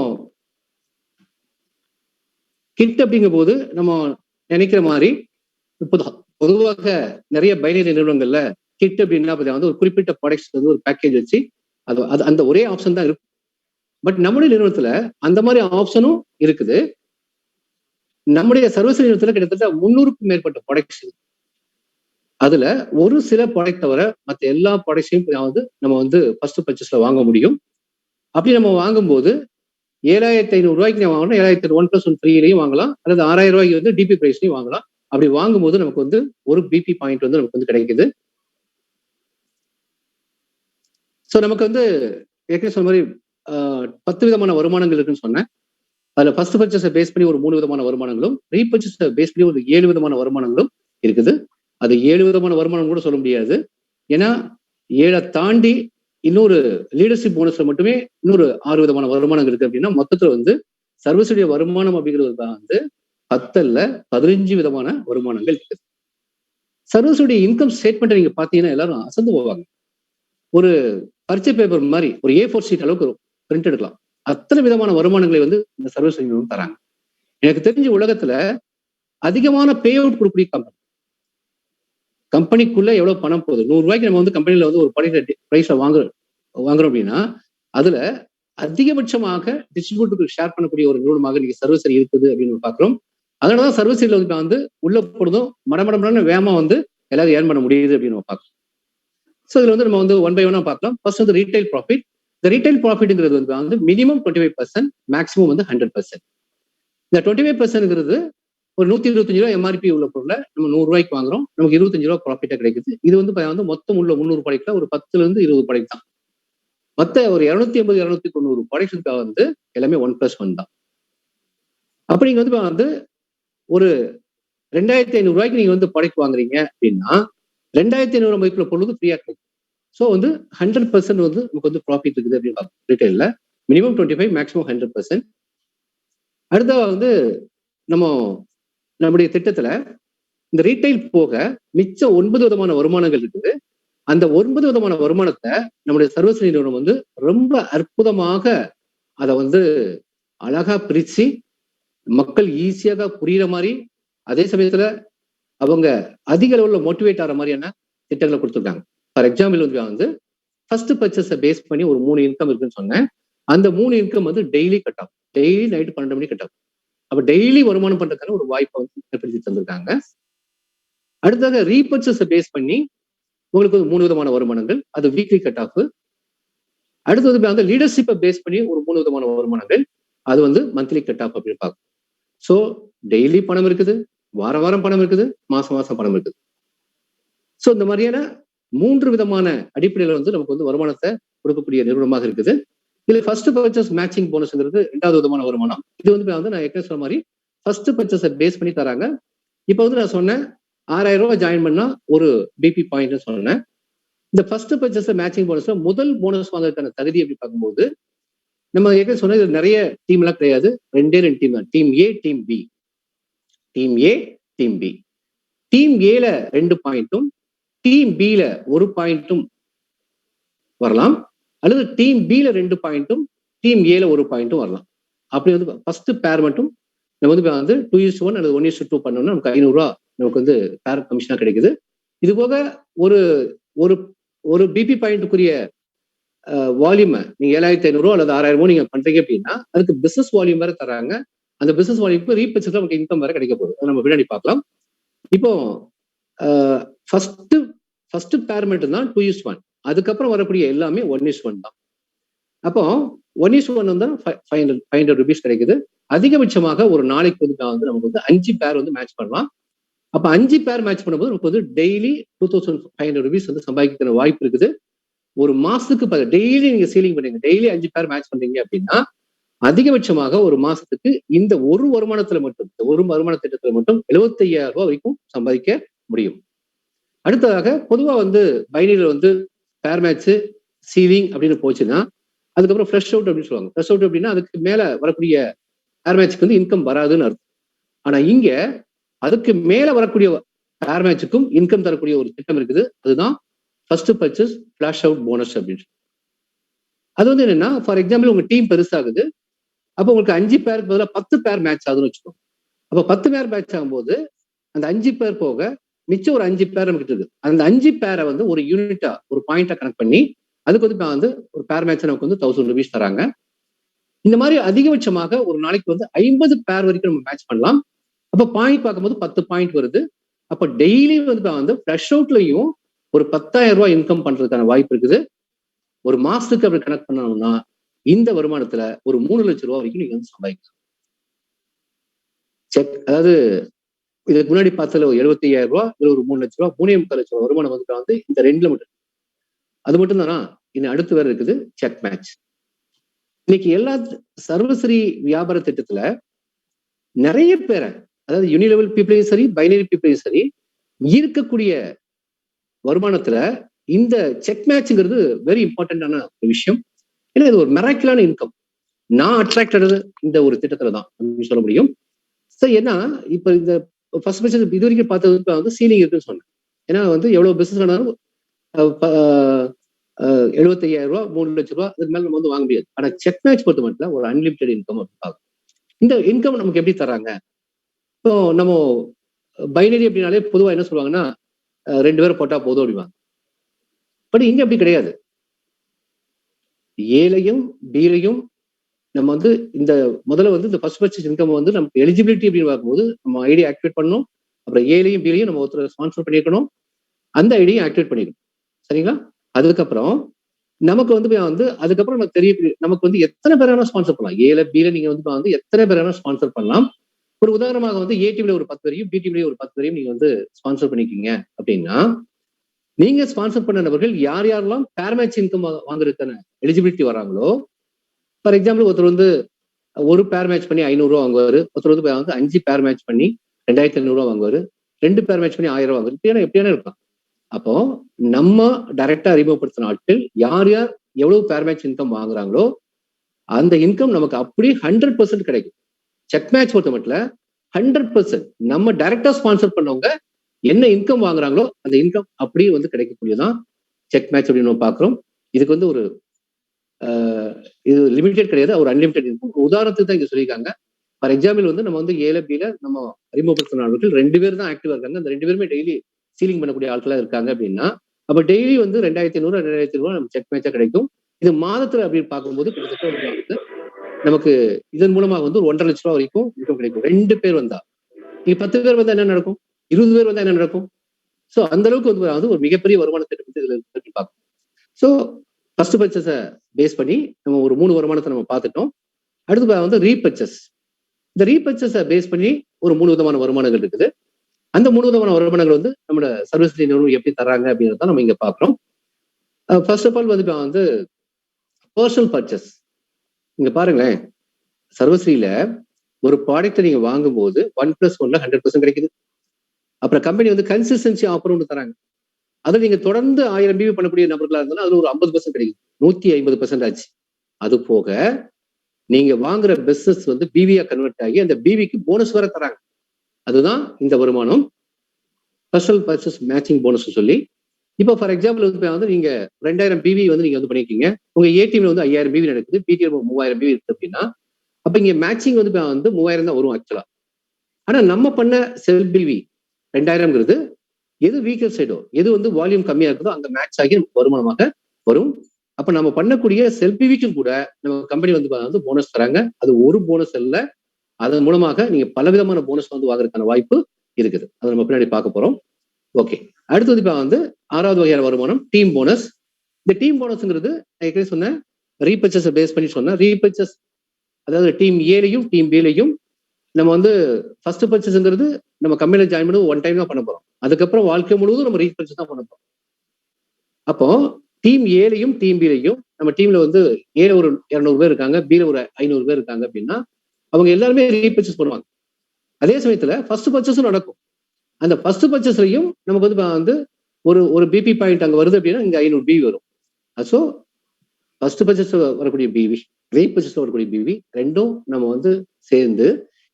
கிட் அப்படிங்கும் போது நம்ம நினைக்கிற மாதிரி பொதுவாக நிறைய பைனரி நிறுவனங்கள்ல கிட் அப்படின்னா வந்து ஒரு குறிப்பிட்ட ப்ராடக்ட்ஸ் வந்து ஒரு பேக்கேஜ் வச்சு அது அந்த ஒரே ஆப்ஷன் தான் இருக்கும். பட் நம்முடைய நிறுவனத்துல அந்த மாதிரி ஆப்ஷனும் இருக்குது. நம்முடைய சர்வீஸ் நிறுவனத்துல கிட்டத்தட்ட 300க்கும் மேற்பட்ட ப்ராடக்ட்ஸ் இருக்கு. அதுல ஒரு சில ப்ராடக்ட் தவிர மற்ற எல்லா ப்ராடக்ட்ஸையும் வந்து நம்ம வந்து ஃபர்ஸ்ட் பர்ச்சேஸ்ல வாங்க முடியும். அப்படி நம்ம வாங்கும்போது 7,500 ரூபாய்க்கு நம்ம வாங்கணும், 7,500 1+1 ஃப்ரீலையும் வாங்கலாம், அல்லது 6000 ரூபாய்க்கு வந்து டிபி பிரைஸ்லையும் வாங்கலாம். அப்படி வாங்கும்போது நமக்கு வந்து ஒரு பிபி பாயிண்ட் வந்து நமக்கு வந்து கிடைக்குது. ஸோ நமக்கு வந்து ஏற்கனவே சொன்ன மாதிரி 10 விதமான வருமானங்கள் இருக்குன்னு சொன்னேன். அதுல ஃபர்ஸ்ட் பர்ச்சேஸை பேஸ் பண்ணி ஒரு 3 விதமான வருமானங்களும், ரீபர்ச்சேஸை பேஸ் பண்ணி ஒரு 7 விதமான வருமானங்களும் இருக்குது. அது 7 விதமான வருமானம் கூட சொல்ல முடியாது. ஏன்னா 7 தாண்டி இன்னொரு லீடர்ஷிப் போனஸ்ல மட்டுமே இன்னொரு 6 விதமான வருமானங்கள் இருக்கு. அப்படின்னா மொத்தத்துல வந்து சர்வீஸுடைய வருமானம் அப்படிங்கிறது தான் வந்து 10ல் 15 விதமான வருமானங்கள் இருக்குது. சர்வீஸுடைய இன்கம் ஸ்டேட்மெண்ட் நீங்க பாத்தீங்கன்னா எல்லாரும் அசந்து போவாங்க. ஒரு பரீட்சை பேப்பர் மாதிரி ஒரு A4 ஷீட் அளவுக்கு பிரிண்ட் எடுக்கலாம். அத்தனை விதமான வருமானங்களை வந்து இந்த சர்வீஸ் தராங்க. எனக்கு தெரிஞ்ச உலகத்துல அதிகமான பே அவுட் கொடுக்கக்கூடிய கம்பெனிக்குள்ள எவ்வளவு பணம் போகுது, 100 ரூபாய்க்கு நம்ம வந்து கம்பெனில வந்து ஒரு ப்ராடக்ட் பிரைஸ்ல வாங்குறோம் அப்படின்னா அதுல அதிகபட்சமாக டிஸ்ட்ரிபியூட்டருக்கு ஷேர் பண்ணக்கூடிய ஒரு நிறுவனமாக நீங்க சர்வீஸ் இருக்குது அப்படின்னு பாக்குறோம். அதனாலதான் சர்வீஸ்ல வந்து உள்ள போடுறதும் மடமடமான வேகமா வந்து எல்லாரும் ஏர்ன் பண்ண முடியுது அப்படின்னு நம்ம பார்க்கலாம். ஸோ இதுல வந்து நம்ம வந்து ஒன் பை ஒன்னா பார்க்கலாம். ஃபர்ஸ்ட் வந்து ரீட்டைல் ப்ராஃபிட். இந்த ரீட்டைல் ப்ராஃபிட்ங்கிறது வந்து மினிமம் 25%, மேக்ஸிமம் வந்து 100%. இந்த 25%ங்கிறது ஒரு 125 ரூபாய் எம்ஆர்பி உள்ள பொருளை நம்ம 100 ரூபாய்க்கு வாங்குறோம், நமக்கு 25 ரூபாய் ப்ராஃபிட்டா கிடைக்குது. இது வந்து மொத்தம் உள்ள 300 ப்ராடக்ட்ல ஒரு 10ல இருந்து 20 ப்ராடக்ட் தான். மொத்த ஒரு 280 290 ப்ராடக்ட்ஸ்க்காக வந்து எல்லாமே 1+1 தான். அப்ப நீங்க வந்து ஒரு 2500 ரூபாய்க்கு நீங்க வந்து ப்ராடக்ட் வாங்குறீங்க அப்படின்னா 2500 மதிப்புல பொருள் ஃப்ரீயா கிடைக்கும். ஸோ வந்து 100% வந்து நமக்கு வந்து ப்ராஃபிட் இருக்குது அப்படின்னு ரீட்டைல்ல. Minimum 25, maximum 100%. அடுத்தவா வந்து நம்முடைய திட்டத்துல இந்த ரீட்டைல் போக மிச்சம் 9 விதமான வருமானங்கள் இருக்குது. அந்த 9 விதமான வருமானத்தை நம்முடைய சர்வீஸ் நிறுவனம் வந்து ரொம்ப அற்புதமாக அதை வந்து அழகா பிரிச்சு மக்கள் ஈஸியாக புரியுற மாதிரி, அதே சமயத்துல அவங்க அதிக அளவுல மோட்டிவேட் ஆகிற மாதிரியான திட்டங்களை கொடுத்துருக்காங்க. ஃபார் எக்ஸாம்பிள் வந்து ஃபர்ஸ்ட் பர்ச்சேஸை பேஸ் பண்ணி ஒரு 3 இன்கம் இருக்குன்னு சொன்னேன். அந்த 3 இன்கம் வந்து டெய்லி கட் ஆகும். டெய்லி நைட்டு 12 மணிக்கு கட் ஆகும். அப்ப டெய்லி வருமானம் பண்றதுக்கான ஒரு வாய்ப்பை வந்து ஏற்படுத்தி தந்திருக்காங்க. அடுத்ததாக ரீபர்ச்சேஸை பேஸ் பண்ணி உங்களுக்கு வந்து 3 விதமான வருமானங்கள், அது வீக்லி கட் ஆஃப். அடுத்தது வந்து லீடர்ஷிப்பை பேஸ் பண்ணி ஒரு 3 விதமான வருமானங்கள், அது வந்து மந்த்லி கட் ஆஃப் அப்படின்னு பார்க்கும். ஸோ டெய்லி பணம் இருக்குது, வாரம் வாரம் பணம் இருக்குது, மாசம் மாசம் பணம் இருக்குது. ஸோ இந்த மாதிரியான 3 விதமான அடிப்படையில வந்து நமக்கு வந்து வருமானத்தை கொடுக்கக்கூடிய நிறுவனமாக இருக்குது. இதுல ஃபர்ஸ்ட் பர்ச்சேஸ் மேட்சிங் போனஸ்ங்கிறது 2வது விதமான வருமானம். இது வந்து நான் ஏற்கனவே சொன்ன மாதிரி ஃபர்ஸ்ட் பர்ச்சேஸை பேஸ் பண்ணி தராங்க. இப்போ வந்து நான் சொன்னேன் 6000 ரூபாய் ஜாயின் பண்ணா ஒரு பிபி பாயிண்ட் சொன்னேன். இந்த ஃபர்ஸ்ட் பர்ச்சேஸ் மேட்சிங் போனஸ்ல முதல் போனஸ் வாங்குறதுக்கான தகுதி எப்படி பார்க்கும்போது நம்ம ஏற்கனவே சொன்ன இது நிறைய டீம் எல்லாம் கிடையாது, 2 டீம் தான். Team A, team B. Team A, team B. Team ஏல 2 பாயிண்ட்டும் டீம் பில 1 பாயிண்ட்டும் வரலாம், அல்லது டீம் பில 2 பாயிண்ட்டும் டீம் ஏல 1 பாயிண்ட்டும் வரலாம். அப்படி வந்து ஃபர்ஸ்ட் பேர் மட்டும் நம்ம வந்து 2:1 அல்லது 1:2 பண்ணோம்னா நமக்கு 500 ரூபாய் நமக்கு வந்து பேர் கமிஷனா கிடைக்குது. இது போக ஒரு ஒரு ஒரு பிபி பாயிண்ட்டுக்குரிய வால்யூம் நீங்க 7500 அல்லது 6000 நீங்க பண்றீங்க அப்படின்னா அதுக்கு பிசினஸ் வால்யூம் வேற தராங்க. அந்த பிசினஸ் வால்யூம்க்கு ரீபர்ச்சேஸ்ல நமக்கு இன்கம் வேற கிடைக்க போகுது. நம்ம பின்னாடி பார்க்கலாம். இப்போ ஃபர்ஸ்ட் பேர் மட்டும் தான் 2:1. அதுக்கப்புறம் வரக்கூடிய எல்லாமே 1:1 தான். அப்போ 1:1 வந்து 500 rupees கிடைக்குது. அதிகபட்சமாக ஒரு நாளைக்கு வந்து நமக்கு வந்து 5 பேர் வந்து மேட்ச் பண்ணலாம். அப்ப 5 பேர் மேட்ச் பண்ணும்போது நமக்கு வந்து டெய்லி 2500 rupees வந்து சம்பாதிக்கிற வாய்ப்பு இருக்குது. ஒரு மாசத்துக்கு டெய்லி நீங்க சீலிங் பண்ணீங்க, டெய்லி 5 பேர் மேட்ச் பண்றீங்க அப்படின்னா அதிகபட்சமாக ஒரு மாசத்துக்கு இந்த ஒரு வருமானத்துல மட்டும், ஒரு வருமான திட்டத்துல மட்டும் 75,000 ரூபாய் வரைக்கும் சம்பாதிக்க முடியும். அடுத்ததாக பொதுவா வந்து பைனரியில வந்து பேர் மேட்ச் சீலிங் அப்படின்னு போச்சுன்னா அதுக்கப்புறம் ஃப்ரெஷ் அவுட் அப்படின்னு சொல்லுவாங்க. ஃப்ரெஷ் அவுட் அப்படின்னா அதுக்கு மேல வரக்கூடிய பேர் மேட்ச்க்கு வந்து இன்கம் வராதுன்னு அர்த்தம். ஆனா இங்க அதுக்கு மேல வரக்கூடிய பேர் மேட்சுக்கும் இன்கம் தரக்கூடிய ஒரு திட்டம் இருக்குது. அதுதான் first purchase flash out bonus அப்படின்னு. அது வந்து என்னன்னா, ஃபார் எக்ஸாம்பிள் உங்க டீம் பெருசாகுது, அப்போ உங்களுக்கு 5 பேருக்கு பதிலாக 10 பேர் மேட்ச் ஆகுதுன்னு வச்சுக்கோங்க. அப்போ 10 பேர் மேட்ச் ஆகும்போது அந்த 5 பேர் போக மிச்சம் ஒரு 5 பேர் நமக்கு இருக்குது. அந்த 5 பேரை வந்து ஒரு யூனிட்டா, ஒரு பாயிண்டா கனெக்ட் பண்ணி அதுக்கு வந்து ஒரு பேர் மேட்ச் நமக்கு வந்து 1000 rupees தராங்க. இந்த மாதிரி அதிகபட்சமாக ஒரு நாளைக்கு வந்து 50 பேர் வரைக்கும் நம்ம மேட்ச் பண்ணலாம். அப்ப பாயிண்ட் பார்க்கும்போது 10 பாயிண்ட் வருது. அப்ப டெய்லி வந்து ஃப்ரெஷ் அவுட்லயும் ஒரு 10,000 ரூபாய் இன்கம் பண்றதுக்கான வாய்ப்பு இருக்குது. ஒரு மாசத்துக்கு அப்படி கனெக்ட் பண்ணணும்னா இந்த வருமானத்துல ஒரு 3 லட்சம் ரூபாய் வரைக்கும் நீங்க வந்து சம்பாதிக்கலாம். செக், அதாவது இதுக்கு முன்னாடி பார்த்ததுல 75,000 ரூபாய், இதுல ஒரு 3 லட்சம் ரூபாய், 3.25 லட்சம் ரூபாய் வருமானம் வந்து இந்த 2ல மட்டும். அது மட்டும் தானா, இன்னும் அடுத்து வேற இருக்குது செக் மேட்ச். இன்னைக்கு எல்லா சர்வசரி வியாபார திட்டத்துல நிறைய பேரை, அதாவது யூனிலெவல் பீப்புளையும் சரி, பைனரி பீப்புளையும் சரி, இருக்கக்கூடிய வருமானத்துல இந்த செக் மேட்ச்ங்கிறது வெரி இம்பார்ட்டன்டான ஒரு விஷயம். ஏன்னா இது ஒரு மெராக்கிளான இன்கம். நான் அட்ராக்டட் இந்த ஒரு திட்டத்துல தான் அப்படின்னு சொல்ல முடியும். ஸோ ஏன்னா இப்ப இந்த ஃபர்ஸ்ட் பர்ச்சேஸ் இது வரைக்கும் பார்த்தது வந்து சீலிங் இருக்குன்னு சொன்னேன். ஏன்னா வந்து எவ்வளவு பிசினஸ் ஆனாலும் 75,000 ரூபாய், 3 லட்சம் ரூபாய் அதுக்கு மேல நம்ம வந்து வாங்க முடியாது. ஆனா செக் மேட்ச் பொறுத்த மட்டும் ஒரு அன்லிமிட்டெட் இன்கம் ஆகும். இந்த இன்கம் நமக்கு எப்படி தராங்க? இப்போ நம்ம பைனரி அப்படின்னாலே பொதுவா என்ன சொல்லுவாங்கன்னா 2 பேரும் போட்டா போதும் அப்படிவாங்க. பட் இங்க அப்படி கிடையாது. ஏலையும் பீலையும் நம்ம வந்து இந்த முதல்ல வந்து இந்த ஃபர்ஸ்ட் பர்ச்சேஸ் இன்கம் வந்து நமக்கு எலிஜிபிலிட்டி அப்படின்னு பார்க்கும்போது நம்ம ஐடி ஆக்டிவேட் பண்ணணும். அப்புறம் ஏலையும் பிலையும் நம்ம ஒருத்தர் ஸ்பான்சர் பண்ணியிருக்கணும். அந்த ஐடியும் ஆக்டிவேட் பண்ணிக்கணும். சரிங்களா? அதுக்கப்புறம் நமக்கு வந்து அதுக்கப்புறம் நமக்கு நமக்கு வந்து எத்தனை பேரான ஸ்பான்சர் பண்ணலாம். ஏல பில நீங்க வந்து எத்தனை பேரான ஸ்பான்சர் பண்ணலாம். ஒரு உதாரணமாக வந்து ஏ டீம்ல ஒரு 10 பேரையும் பி டீம்ல ஒரு 10 பேரையும் நீங்க வந்து ஸ்பான்சர் பண்ணிக்கிங்க அப்படின்னா, நீங்க ஸ்பான்சர் பண்ண நபர்கள் யார் யாரெல்லாம் பேர் மேட்ச் இன்கம் வாங்குறதுக்கான எலிஜிபிலிட்டி வராங்களோ, ஃபார் எக்ஸாம்பிள் ஒருத்தர் வந்து ஒரு பேர் மேட்ச் பண்ணி 500 ரூபா வாங்குவாரு, ஒருத்தர் வந்து 5 பேர் மேட்ச் பண்ணி 2500 ரூபா வாங்குவாரு, 2 பேர் மேட்ச் பண்ணி 1000 ரூபா வாங்குவாரு. எப்படியான இருக்கலாம். அப்போ நம்ம டைரக்டா அறிமுகப்படுத்தின ஆட்கள் யார் யார் எவ்வளவு பேர் மேட்ச் இன்கம் வாங்குறாங்களோ அந்த இன்கம் நமக்கு அப்படியே 100% கிடைக்கும். செக் மேட்ச் பொறுத்த மட்டும் 100% நம்ம டைரக்டா ஸ்பான்சர் பண்ணவங்க என்ன இன்கம் வாங்குறாங்களோ அந்த இன்கம் அப்படியே வந்து கிடைக்கக்கூடியதான் செக் மேட்ச் அப்படின்னு நம்ம பாக்குறோம். இதுக்கு வந்து ஒரு இது லிமிடெட் கிடையாது, ஒரு அன்லிமிடெட் இன்கம். உதாரணத்துக்கு தான் இங்க சொல்லியிருக்காங்க. ஃபார் எக்ஸாம்பிள் வந்து நம்ம வந்து ஏல பில நம்ம அறிமுகப்படுத்தின ஆட்கள் 2 பேர் தான் ஆக்டிவா இருக்காங்க. அந்த 2 பேருமே டெய்லி சீலிங் பண்ணக்கூடிய ஆட்களா இருக்காங்க அப்படின்னா, அப்ப டெய்லி வந்து 2500 2500 நம்ம செக் மேட்சா கிடைக்கும். இது மாதத்துல அப்படின்னு பார்க்கும்போது கிட்டத்தட்ட வந்து நமக்கு இதன் மூலமா வந்து 1.5 லட்ச ரூபா வரைக்கும் இன்கம் கிடைக்கும். 2 பேர் வந்தா. நீங்க 10 பேர் வந்தா என்ன நடக்கும்? 20 பேர் வந்தா என்ன நடக்கும்? சோ அந்த அளவுக்கு வந்து ஒரு மிகப்பெரிய வருமான திட்டம் இதுல பார்க்கணும். சோ ஃபர்ஸ்ட் பர்ச்சேஸை பேஸ் பண்ணி நம்ம ஒரு 3 வருமானத்தை நம்ம பார்த்துட்டோம். அடுத்து வந்து ரீபர்ச்சேஸ். இந்த ரீபர்ச்சேஸை பேஸ் பண்ணி ஒரு 3 விதமான வருமானங்கள் இருக்குது. அந்த 3 விதமான வருமானங்கள் வந்து நம்மளோட சர்வீஸ் நிறுவனம் எப்படி தராங்க அப்படின்றத நம்ம இங்க பாக்குறோம். ஃபர்ஸ்ட் ஆஃப் ஆல் வந்து பர்சனல் பர்ச்சேஸ். இங்க பாருங்களேன், சர்வஸ்ரீல ஒரு ப்ராடக்ட் நீங்க வாங்கும்போது 1+1ல 100% கிடைக்குது. அப்புறம் கம்பெனி வந்து கன்சிஸ்டன்சி ஆஃபர் ஒன்று தராங்க. அதுல நீங்க தொடர்ந்து 1000 பிவி பண்ணக்கூடிய நபர்களா இருந்தாலும் அதுல ஒரு 50% கிடைக்குது. 150% ஆச்சு. அது போக நீங்க வாங்குற பிசினஸ் வந்து பிவியா கன்வெர்ட் ஆகி அந்த பிவிக்கு போனஸ் வேற தராங்க. அதுதான் இந்த வருமானம். பர்சனல் பர்ச்சேஸ் மேட்சிங் போனஸ் சொல்லி. இப்போ ஃபார் எக்ஸாம்பிள் வந்து நீங்க 2000 பிவி வந்து நீங்க வந்து பண்ணிருக்கீங்க. உங்க ஏடிஎம்ல வந்து 5000 பிவி நடக்குது, பிடிஎம் 3000 பிவி இருக்கு அப்படின்னா, அப்ப இங்க மேட்சிங் வந்து 3000 தான் வரும் ஆக்சுவலா. ஆனா நம்ம பண்ண செல் பிவி 2000ங்கிறது எது வீக்கர் சைடோ, எது வந்து வால்யூம் கம்மியா இருக்குதோ அந்த மேட்ச் ஆகி வருமானமாக வரும். அப்ப நம்ம பண்ணக்கூடிய செல் பிவிக்கும் கூட நம்ம கம்பெனி வந்து போனஸ் தராங்க. அது ஒரு போனஸ் இல்ல, அதன் மூலமாக நீங்க பலவிதமான போனஸ் வந்து வாங்குறதுக்கான வாய்ப்பு இருக்குது. அதை நம்ம பின்னாடி பார்க்க போறோம். ஓகே, அடுத்தது இப்ப வந்து 6வது வகையான வருமானம் டீம் போனஸ். இந்த டீம் போனஸ்ங்கிறது ஏற்கனவே சொன்னேன், ரீபர்ச்சேஸ் பேஸ் பண்ணி சொன்னேன். ரீபர்ச்சேஸ் அதாவது டீம் ஏலையும் டீம் பிலையும் நம்ம வந்து ஃபர்ஸ்ட் பர்ச்சேஸ்ங்கிறது நம்ம கம்பெனில ஜாயின் பண்ணி 1 டைம் தான் பண்ண போறோம். அதுக்கப்புறம் வாழ்க்கை முழுவதும் நம்ம ரீபர்ச்சேஸ் தான் பண்ண போறோம். அப்போ டீம் ஏலையும் டீம் பிலையும் நம்ம டீம்ல வந்து ஏல ஒரு 200 பேர் இருக்காங்க, பில ஒரு 500 பேர் இருக்காங்க அப்படின்னா அவங்க எல்லாருமே ரீபர்ச்சேஸ் பண்ணுவாங்க. அதே சமயத்துல ஃபர்ஸ்ட் பர்ச்சேஸும் நடக்கும். அந்த ஃபர்ஸ்ட் பர்ச்சேஸ்லயும் நமக்கு வந்து ஒரு பிபி பாயிண்ட் அங்க வருது அப்படின்னா இங்க 500 பிவி வரும். ஸோ ஃபர்ஸ்ட் பர்ச்சேஸ் வரக்கூடிய பிவி, ரீபர்ச்சேஸ் வரக்கூடிய பிவி ரெண்டும் நம்ம வந்து சேர்ந்து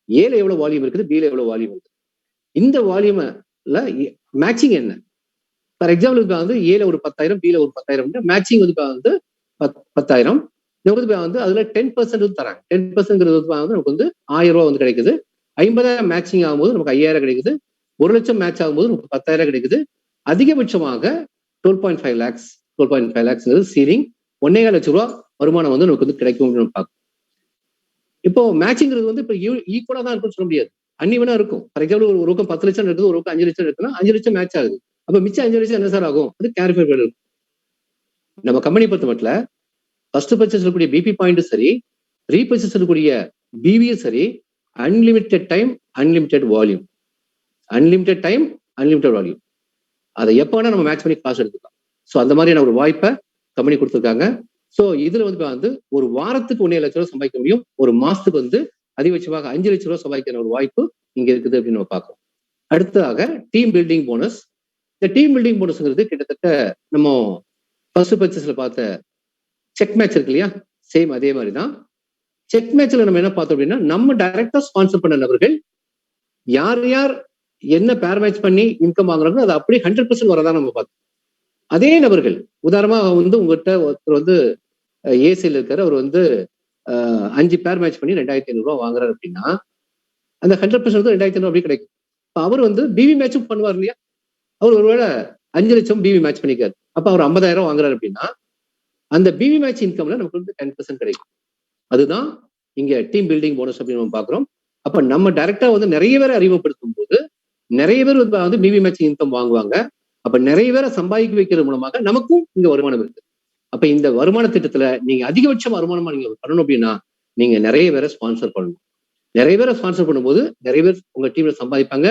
ஏல எவ்வளவு வால்யூம் இருக்குது, பில எவ்வளவு வால்யூம் இருக்குது, இந்த வால்யூம்ல மேட்சிங் என்ன. ஃபார் எக்ஸாம்பிள் இப்ப வந்து ஏல ஒரு 10,000 பில ஒரு 10,000 மேட்சிங் வந்து 10,000 வந்து அதுல 10% தராங்க. 10% வந்து நமக்கு வந்து 1000 ரூபாய் வந்து கிடைக்குது. 50,000 மேட்சிங் ஆகும்போது நமக்கு 5000 கிடைக்குது. 1 லட்சம் மேட்ச் ஆகும்போது நமக்கு 10,000 கிடைக்குது. அதிகபட்சமாக 12.5 lakhs சீலிங் 1.5 லட்சம் ரூபாய் வருமானம் வந்து நமக்கு வந்து கிடைக்கும் பார்க்கணும். இப்போ மேட்சிங்கிறது வந்து இப்ப ஈக்குவலா தான் இருக்கும்னு சொல்ல முடியாது, அன்னிவனா இருக்கும். ஃபார் எக்ஸாம்பிள் ஒரு பக்கம் 10 லட்சம் இருக்குது, ஒரு பக்கம் 5 லட்சம் இருக்குன்னா 5 லட்சம் மேட்ச் ஆகுது. அப்ப மிச்சம் 5 லட்சம் என்ன சார் ஆகும்? அது கேரிஃபை இருக்கும். நம்ம கம்பெனி பொறுத்த மட்டும் ஃபர்ஸ்ட் பர்ச்சேஸ் இருக்கக்கூடிய பிபி பாயிண்ட்டும் சரி, ரீபர்ச்சேஸ் இருக்கக்கூடிய பிவியும் சரி, unlimited time unlimited volume, unlimited time unlimited volume. அதை எப்ப வேணா நம்ம மேட்ச் பண்ணி காசு எடுத்துக்கலாம். ஸோ அந்த மாதிரியான ஒரு வாய்ப்பை கம்பெனி கொடுத்துருக்காங்க. ஸோ இதுல வந்து ஒரு வாரத்துக்கு 1.5 லட்சம் ரூபாய் சம்பாதிக்க முடியும். ஒரு மாசத்துக்கு வந்து அதிகபட்சமாக 5 லட்சம் ரூபாய் சம்பாதிக்கிற ஒரு வாய்ப்பு இங்க இருக்குது அப்படின்னு நம்ம பார்க்கிறோம். அடுத்ததாக டீம் பில்டிங் போனஸ். இந்த டீம் பில்டிங் போனஸ்ங்கிறது கிட்டத்தட்ட நம்ம ஃபர்ஸ்ட் பர்ச்சேஸ்ல பார்த்த செக் மேட்ச் இருக்கு இல்லையா, சேம் அதே மாதிரி தான். செக் மேட்ச்ல நம்ம என்ன பார்த்தோம் அப்படின்னா, நம்ம டைரக்டா ஸ்பான்சர் பண்ண நபர்கள் யார் யார் என்ன பேர் மேட்ச் பண்ணி இன்கம் வாங்குறாங்களோ அது அப்படியே 100% வரதா நம்ம பார்த்தோம். அதே நபர்கள் உதாரணமா வந்து உங்ககிட்ட ஒருத்தர் வந்து ஏசியில் இருக்காரு, அவர் வந்து 5 பேர் மேட்ச் பண்ணி 2,500 ரூபாய் வாங்குறாரு அப்படின்னா அந்த 100% வந்து 2,500 அப்படி கிடைக்கும். அவர் வந்து பிவி மேட்சும் பண்ணுவார் இல்லையா, அவர் ஒருவேளை 5 லட்சம் பிவி மேட்ச் பண்ணிக்காரு, அப்ப அவர் 50,000 வாங்குறாரு அப்படின்னா அந்த பிவி மேட்ச் இன்கம்ல நமக்கு வந்து 10% கிடைக்கும். அதுதான் இங்க டீம் பில்டிங் போனஸ் அப்படின்னு நம்ம பாக்குறோம். அப்ப நம்ம டைரக்டா வந்து நிறைய பேரை அறிமுகப்படுத்தும் போது நிறைய பேர் வந்து பிவி மேட்சிங் இன்கம் வாங்குவாங்க. அப்ப நிறைய பேரை சம்பாதிக்க வைக்கிறது மூலமாக நமக்கும் இங்க வருமானம் இருக்கு. அப்ப இந்த வருமான திட்டத்துல நீங்க அதிகபட்சம் வருமானமா நீங்க பண்ணணும் அப்படின்னா நீங்க நிறைய பேரை ஸ்பான்சர் பண்ணணும். நிறைய பேரை ஸ்பான்சர் பண்ணும்போது நிறைய பேர் உங்க டீம்ல சம்பாதிப்பாங்க.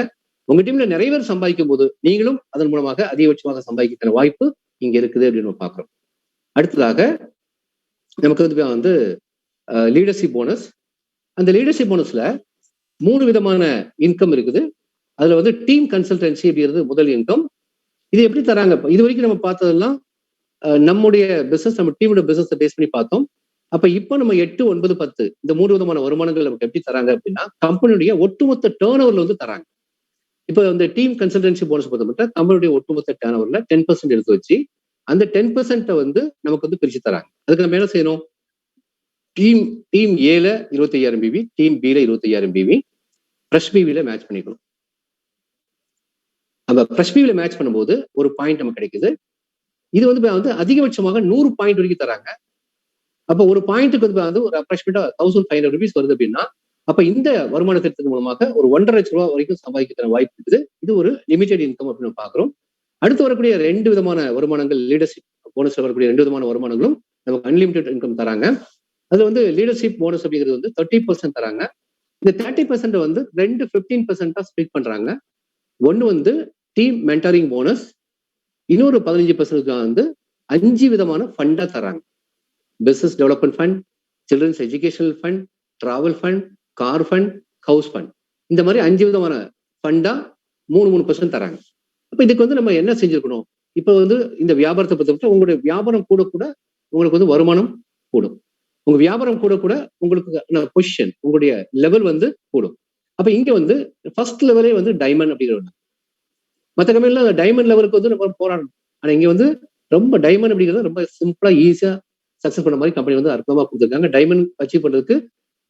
உங்க டீம்ல நிறைய பேர் சம்பாதிக்கும் போது நீங்களும் அதன் மூலமாக அதிகபட்சமாக சம்பாதிக்கிற வாய்ப்பு இங்க இருக்குது அப்படின்னு நம்ம பாக்குறோம். அடுத்ததாக நமக்கு வந்து லீடர்ஷிப் போனஸ். அந்த லீடர்ஷிப் போனஸ்ல 3 விதமான இன்கம் இருக்குது. அதுல வந்து டீம் கன்சல்டன்சி அப்படிங்கிறது முதல் இன்கம். இது எப்படி தராங்க? இது வரைக்கும் நம்ம பார்த்ததெல்லாம் நம்முடைய பிசினஸ், நம்ம டீமோட பிசினஸ் பேஸ் பண்ணி பார்த்தோம். அப்ப இப்போ நம்ம 8, 9, 10 இந்த 3 விதமான வருமானங்கள் நமக்கு எப்படி தராங்க அப்படின்னா கம்பெனியுடைய ஒட்டுமொத்த டேர்ன் ஓவர்ல வந்து தராங்க. இப்போ இந்த டீம் கன்சல்டன்சி போனஸ் பொறுத்த மட்டும் கம்பெனியுடைய ஒட்டுமொத்த டேர்ன் ஓவர்ல 10% எடுத்து வச்சு அந்த 10% வந்து நமக்கு வந்து பிரிச்சு தராங்க. அதுக்கு நம்ம என்ன செய்யணும்? டீம் ஏல 25,000 பிவி, டீம் பில 25,000 பிவி, ஃப்ரெஷ் பிவில மேட்ச் பண்ணிக்கணும். நம்ம ஃப்ரெஷ் பிவில மேட்ச் பண்ணும்போது ஒரு பாயிண்ட் நமக்கு கிடைக்குது. இது வந்து அதிகபட்சமாக 100 பாயிண்ட் வரைக்கும் தராங்க. அப்ப ஒரு பாயிண்ட்டுக்கு வந்து ஒரு அப்ராக்சிமேட்டா 1,500 ருபீஸ் வருது அப்படின்னா அப்ப இந்த வருமான திட்டத்தின் மூலமாக ஒரு 1,50,000 லட்சம் ரூபாய் வரைக்கும் சம்பாதிக்கிற வாய்ப்பு இருக்குது. இது ஒரு லிமிடெட் இன்கம் அப்படின்னு பாக்குறோம். அடுத்து வரக்கூடிய 2 விதமான வருமானங்கள், லீடர்ஷிப் போனஸ்ல வரக்கூடிய 2 விதமான வருமானங்களும் நமக்கு அன்லிமிடெட் இன்கம் தராங்க. அது வந்து லீடர்ஷிப் போனஸ் அப்படிங்கிறது வந்து 30% தராங்க. இந்த 30% வந்து 15% ஸ்பிளிட் பண்றாங்க. ஒன்னு வந்து டீம் மென்டரிங் போனஸ், இன்னொரு 15% வந்து 5 விதமான ஃபண்டா தராங்க. Business development fund, children's educational fund, travel fund, car fund, house fund, இந்த மாதிரி 5 விதமான ஃபண்டா 3% தராங்க. அப்ப இதுக்கு வந்து நம்ம என்ன செஞ்சிருக்கணும்? இப்ப வந்து இந்த வியாபாரத்தை பொறுத்த உங்களுடைய வியாபாரம் கூட கூட உங்களுக்கு வந்து வருமானம் கூடும். உங்க வியாபாரம் கூட கூட உங்களுக்கு பொசிஷன், உங்களுடைய லெவல் வந்து கூடும். அப்ப இங்க வந்து ஃபர்ஸ்ட் லெவலே வந்து டைமண்ட் அப்படிங்கிறது. மற்ற கம்பெனில டைமண்ட் லெவலுக்கு வந்து நம்ம போராடணும். ஆனா இங்க வந்து ரொம்ப டைமண்ட் அப்படிங்கிறது ரொம்ப சிம்பிளா ஈஸியா சக்சஸ் பண்ண மாதிரி கம்பெனி வந்து அற்புதமா கொடுத்துருக்காங்க. டைமண்ட் அச்சீவ் பண்றதுக்கு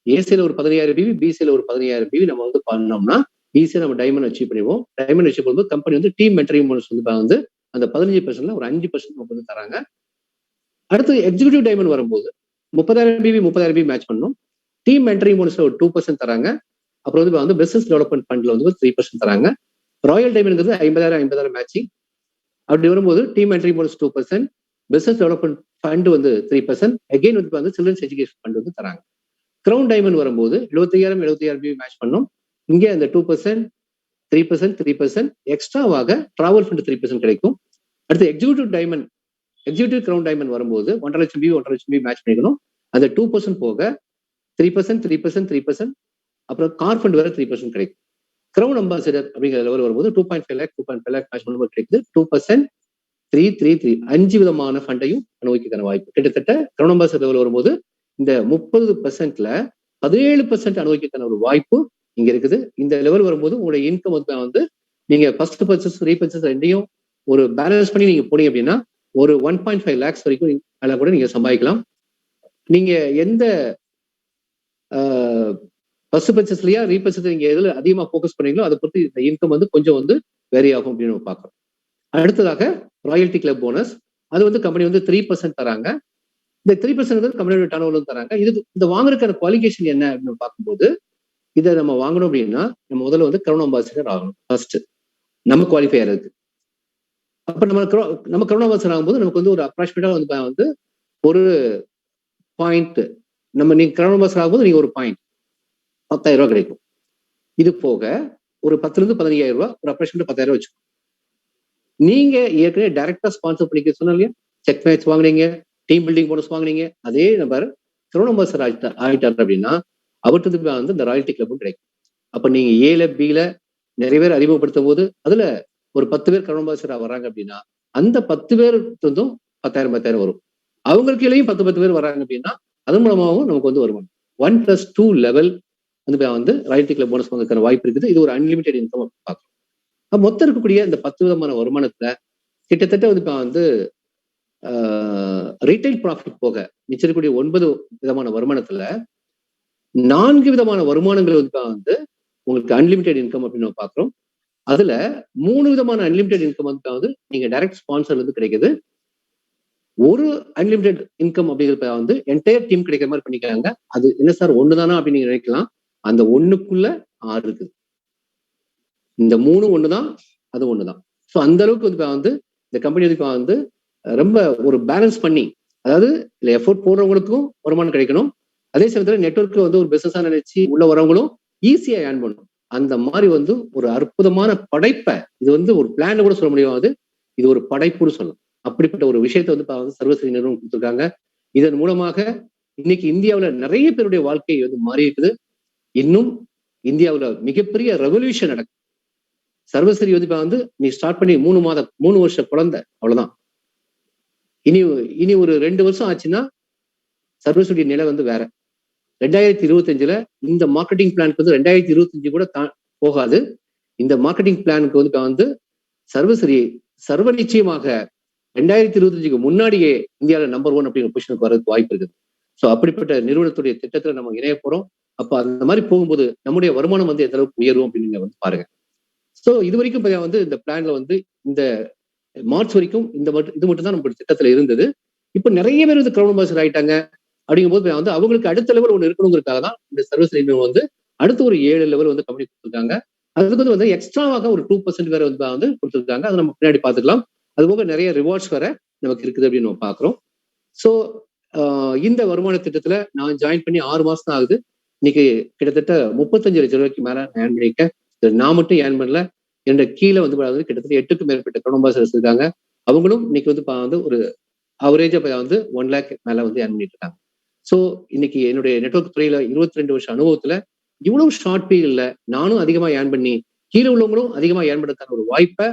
ஏசியில ஒரு 15,000 பிவி, பிசியில ஒரு 15,000 பிவி நம்ம வந்து பண்ணோம்னா ஈஸியா நம்ம டைமண்ட் அச்சீவ் பண்ணிடுவோம். டைமண்ட் அச்சீவ் பண்ணும்போது கம்பெனி வந்து டீம் மென்டரிங் போனஸ் வந்து அந்த 15% ஒரு 5% நமக்கு வந்து தராங்க. அடுத்து எக்ஸிகூட்டிவ் டைமண்ட் வரும்போது 30,000 பிவி 30,000 பிவி மேட்ச் பண்ணணும். டீம் மென்டரிங் போனஸ்ல ஒரு 2% தராங்க. அப்புறம் வந்து பிசினஸ் டெவலப்மெண்ட் ஃபண்ட்ல வந்து 3% தராங்க. ராயல் டைமண்ட்ங்கிறது 50,000 மேட்சிங். அப்படி வரும்போது team mentoring bonus 2%, business development fund வந்து 3%, அகைன் வந்து சில்ட்ரன்ஸ் எஜுகேஷன் ஃபண்ட் வந்து தராங்க. கிரவுன் டைமண்ட் வரும்போது 75,000 பிவி மேட்ச் பண்ணோம். இங்கே அந்த 2%, 3% எக்ஸ்ட்ராவாக டிராவல் ஃபண்ட் 3% கிடைக்கும். அடுத்து எக்ஸிகூட்டிவ் கிரவுன் டைமண்ட் வரும்போது 1,50,000 பிவி 1,50,000 பிவி மேட்ச் பண்ணிக்கணும். அந்த 2% போக 3%, அப்புறம் கார் ஃபண்ட் வேற 3% கிடைக்கும். கிரவுன் அம்பாசிடர் அப்படிங்கிற லெவல் வரும்போது 2.5 லேக் மேட்ச் பண்ணும்போது கிடைக்குது. 2%, 3 5 விதமான ஃபண்டையும் அனுபவிக்கிற வாய்ப்பு. கிட்டத்தட்ட கிரவுன் அம்பாசிடர் லெவல் வரும்போது இந்த 30%ல 17% அனுபவிக்கிற ஒரு வாய்ப்பு இங்க இருக்குது. இந்த லெவல் வரும்போது உங்களுடைய இன்கம் வந்து நீங்க ஃபர்ஸ்ட் பர்ச்சேஸ், ரீபர்ச்சேஸ் ரெண்டையும் ஒரு பேலன்ஸ் பண்ணி நீங்க போனீங்க அப்படின்னா ஒரு 1.5 லேக்ஸ் வரைக்கும் அதில் கூட நீங்க சம்பாதிக்கலாம். நீங்க எந்த ஃபர்ஸ்ட் பர்ச்சேஸ்லயா ரீபர்ச்சேஸ் நீங்க எதுல அதிகமா ஃபோக்கஸ் பண்ணீங்களோ அதை பொறுத்து இந்த இன்கம் வந்து கொஞ்சம் வந்து வேரி ஆகும் அப்படின்னு நம்ம பார்க்கறோம். அடுத்ததாக ராயல்டி கிளப் போனஸ். அது வந்து கம்பெனி வந்து 3% தராங்க. இந்த 3% வந்து கம்பெனியோட டர்ன் ஓவர்ல தராங்க. இது இந்த வாங்குறதுக்கான குவாலிஃபிகேஷன் என்ன அப்படின்னு பார்க்கும்போது இதை நம்ம வாங்கணும் அப்படின்னா நம்ம முதல்ல வந்து கிரவுன் அம்பாசிடர் ஆகணும். ஃபர்ஸ்ட் நம்ம குவாலிஃபை ஆகிறதுக்கு. அப்ப நம்ம கிரவுன் அம்பாசிடர் ஆகும்போது நமக்கு வந்து ஒரு அப்ராக்சிமேட்டா வந்து ஒரு பாயிண்ட், நீங்க கிரவுன் அம்பாசிடர் ஆகும்போது நீங்க ஒரு பாயிண்ட் 10,000 ரூபாய் கிடைக்கும். இது போக ஒரு 10,000 இருந்து 15,000 ரூபாய், ஒரு அப்ராக்சிமேட் 10,000 ரூபாய் வச்சுக்கோங்க. நீங்க ஏற்கனவே டைரக்டா ஸ்பான்சர் பண்ணிக்க சொன்னா இல்லையா, செக் மேட்ச் வாங்கினீங்க, டீம் பில்டிங் போனஸ் வாங்கினீங்க, அதே நபர் கிரவுன் அம்பாசிடர் ஆகிட்டார் அப்படின்னா அவருக்கு வந்து இந்த ராயல்டி கிளப்பும் கிடைக்கும். அப்ப நீங்க ஏல பில நிறைய பேர் அறிமுகப்படுத்தும் போது அதுல ஒரு 10 பேர் கிரவுன் அம்பாசிடர் வர்றாங்க அப்படின்னா அந்த 10 பேருக்கு வந்து 10,000 வரும். அவங்களுக்கு கீழேயும் 10 பேர் வர்றாங்க அப்படின்னா அதன் மூலமாகவும் நமக்கு வந்து வருமானம் 1+2 லெவல் வந்து ராயல்டி கிளப் போனஸ் வாங்குறதுக்கான வாய்ப்பு இருக்குது. இது ஒரு அன்லிமிடெட் இன்கம் பார்க்கலாம். மொத்தம் இருக்கக்கூடிய இந்த 10 விதமான வருமானத்துல கிட்டத்தட்ட வந்து ரீட்டைல் ப்ராஃபிட் போக மிச்சம் இருக்கக்கூடிய 9 விதமான வருமானத்துல 4 விதமான வருமானங்கள் வந்து உங்களுக்கு அன்லிமிடெட் இன்கம் அப்படின்னு நம்ம பாக்குறோம். அதுல 3 விதமான அன்லிமிடெட் இன்கம் வந்து நீங்க டைரக்ட் ஸ்பான்சர்ல இருந்து கிடைக்குது. ஒரு அன்லிமிடெட் இன்கம் அப்படிங்கிறப்ப வந்து என்டையர் டீம் கிடைக்கிற மாதிரி பண்ணிக்கிறாங்க. அது என்ன சார் ஒண்ணுதானா அப்படின்னு நீங்க நினைக்கலாம். அந்த ஒண்ணுக்குள்ள 6 இருக்குது. இந்த 3 ஒண்ணுதான், அது ஒண்ணுதான். ஸோ அந்த அளவுக்கு வந்து இந்த கம்பெனி வந்து ரொம்ப ஒரு பேலன்ஸ் பண்ணி, அதாவது இல்ல எஃபோர்ட் போடுறவங்களுக்கும் வருமானம் கிடைக்கணும், அதே சமயத்துல நெட்வொர்க் வந்து ஒரு பிசினஸா நினைச்சு உள்ள வரவங்களும் ஈஸியா ஏர்ன் பண்ணணும். அந்த மாதிரி வந்து ஒரு அற்புதமான படைப்பை, இது வந்து ஒரு பிளான்ல கூட சொல்ல முடியாது, இது ஒரு படைப்புன்னு சொல்லலாம். அப்படிப்பட்ட ஒரு விஷயத்தை வந்து சர்வஸ்ரீ நிறுவனம் கொடுத்துருக்காங்க. இதன் மூலமாக இன்னைக்கு இந்தியாவுல நிறைய பேருடைய வாழ்க்கை வந்து மாறி இருக்குது. இன்னும் இந்தியாவுல மிகப்பெரிய ரெவல்யூஷன் நடக்கும். சர்வஸ்ரீ வந்து நீ ஸ்டார்ட் பண்ணி 3 வருஷ குழந்தை, அவ்வளவுதான். இனி ஒரு 2 வருஷம் ஆச்சுன்னா சர்வஸ்ரீ நிலை வந்து வேற. 2025ல இந்த மார்க்கெட்டிங் பிளானுக்கு வந்து 2025 கூட போகாது. இந்த மார்க்கெட்டிங் பிளானுக்கு வந்து சர்வஸ்ரீ சர்வ நிச்சயமாக 2025க்கு முன்னாடியே இந்தியாவில நம்பர் 1 அப்படிங்கிற பொசிஷனுக்கு வரதுக்கு வாய்ப்பு இருக்குது. ஸோ அப்படிப்பட்ட நிறுவனத்துடைய திட்டத்துல நம்ம இணைய போறோம். அப்ப அந்த மாதிரி போகும்போது நம்முடைய வருமானம் வந்து எந்த அளவுக்கு உயரும் அப்படின்னு நீங்க வந்து பாருங்க. ஸோ இது வரைக்கும் வந்து இந்த பிளான்ல வந்து இந்த மார்ச் வரைக்கும் இது மட்டும் தான் நம்மளுடைய திட்டத்துல இருந்தது. இப்ப நிறைய பேர் வந்து கிரவுண்ட் அம்பாசிடர் ஆயிட்டாங்க. அப்படிங்கும் போது வந்து அவங்களுக்கு அடுத்த லெவல் ஒன்று இருக்கணுங்கிறதுக்காக தான் இந்த சர்வீஸ் வந்து அடுத்த ஒரு 7 லெவல் வந்து கம்பெனி கொடுத்துருக்காங்க. அதுக்கு வந்து எக்ஸ்ட்ராவாக ஒரு 2% வேற வந்து கொடுத்துருக்காங்க. அதை நம்ம பின்னாடி பார்த்துக்கலாம். அது போக நிறைய ரிவார்ட்ஸ் வேற நமக்கு இருக்குது அப்படின்னு நம்ம பாக்குறோம். ஸோ இந்த வருமான திட்டத்துல நான் ஜாயின் பண்ணி 6 மாசம் தான் ஆகுது. இன்னைக்கு கிட்டத்தட்ட 35 லட்சம் ரூபாய்க்கு மேல ஏர்ன் பண்ணியிருக்கேன். நான் மட்டும் ஏர்ன் பண்ணல, என்னோட கீழே வந்து கிட்டத்தட்ட 8க்கும் மேற்பட்ட கிரவுண்ட் அம்பாசிடர்ஸ் இருக்காங்க. அவங்களும் இன்னைக்கு வந்து ஒரு அவரேஜா வந்து 1 lakh மேல வந்து ஏர்ன் பண்ணிட்டு இருக்காங்க. ஸோ இன்னைக்கு என்னுடைய நெட்வொர்க் துறையில 22 வருஷம் அனுபவத்துல இவ்வளவு ஷார்ட் பீரியட்ல நானும் அதிகமா ஏர்ன் பண்ணி கீழே உள்ளவங்களும் அதிகமா ஏர்ன் பண்ணுறதுக்கான ஒரு வாய்ப்பை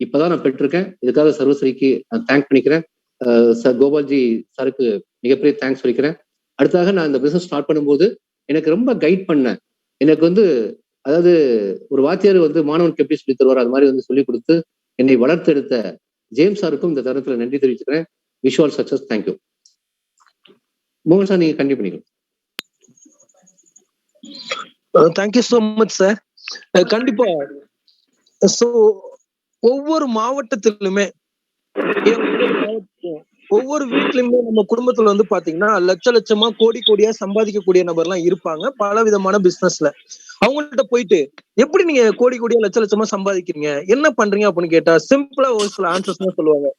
இப்பதான் நான் பெற்றிருக்கேன். இதுக்காக சர்வஸ்ரீக்கு நான் தேங்க் பண்ணிக்கிறேன். சார் கோபால்ஜி சாருக்கு மிகப்பெரிய தேங்க்ஸ் சொல்லிக்கிறேன். அடுத்ததாக நான் இந்த பிசினஸ் ஸ்டார்ட் பண்ணும்போது எனக்கு ரொம்ப கைட் பண்ணேன். எனக்கு வந்து அதாவது ஒரு வாத்தியார் வந்து மாணவனுக்கு எப்படி சொல்லி தருவார், அது மாதிரி வந்து சொல்லிக் கொடுத்து என்னை வளர்த்தெடுத்த ஜேம்ஸ் சாருக்கும் இந்த தருணத்துல நன்றி தெரிவிச்சுக்கிறேன். Wish all success. தேங்க்யூ. மோகன் சார், நீங்க கண்டிப்பா பண்ணிக்கலாம். Thank you so much sir. கண்டிப்பா. சோ ஒவ்வொரு மாவட்டத்திலுமே ஒவ்வொரு வீட்லயுமே நம்ம குடும்பத்துல வந்து பாத்தீங்கன்னா லட்சமா கோடியா சம்பாதிக்கக்கூடிய நபர்லாம் இருப்பாங்க பல விதமான பிசினஸ்ல. அவங்கள்ட்ட போயிட்டு எப்படி நீங்க கோடியா லட்சமா சம்பாதிக்கிறீங்க, என்ன பண்றீங்க அப்படின்னு கேட்டா சிம்பிளா ஒரு சில ஆன்சர்ஸ் தான் சொல்லுவாங்க.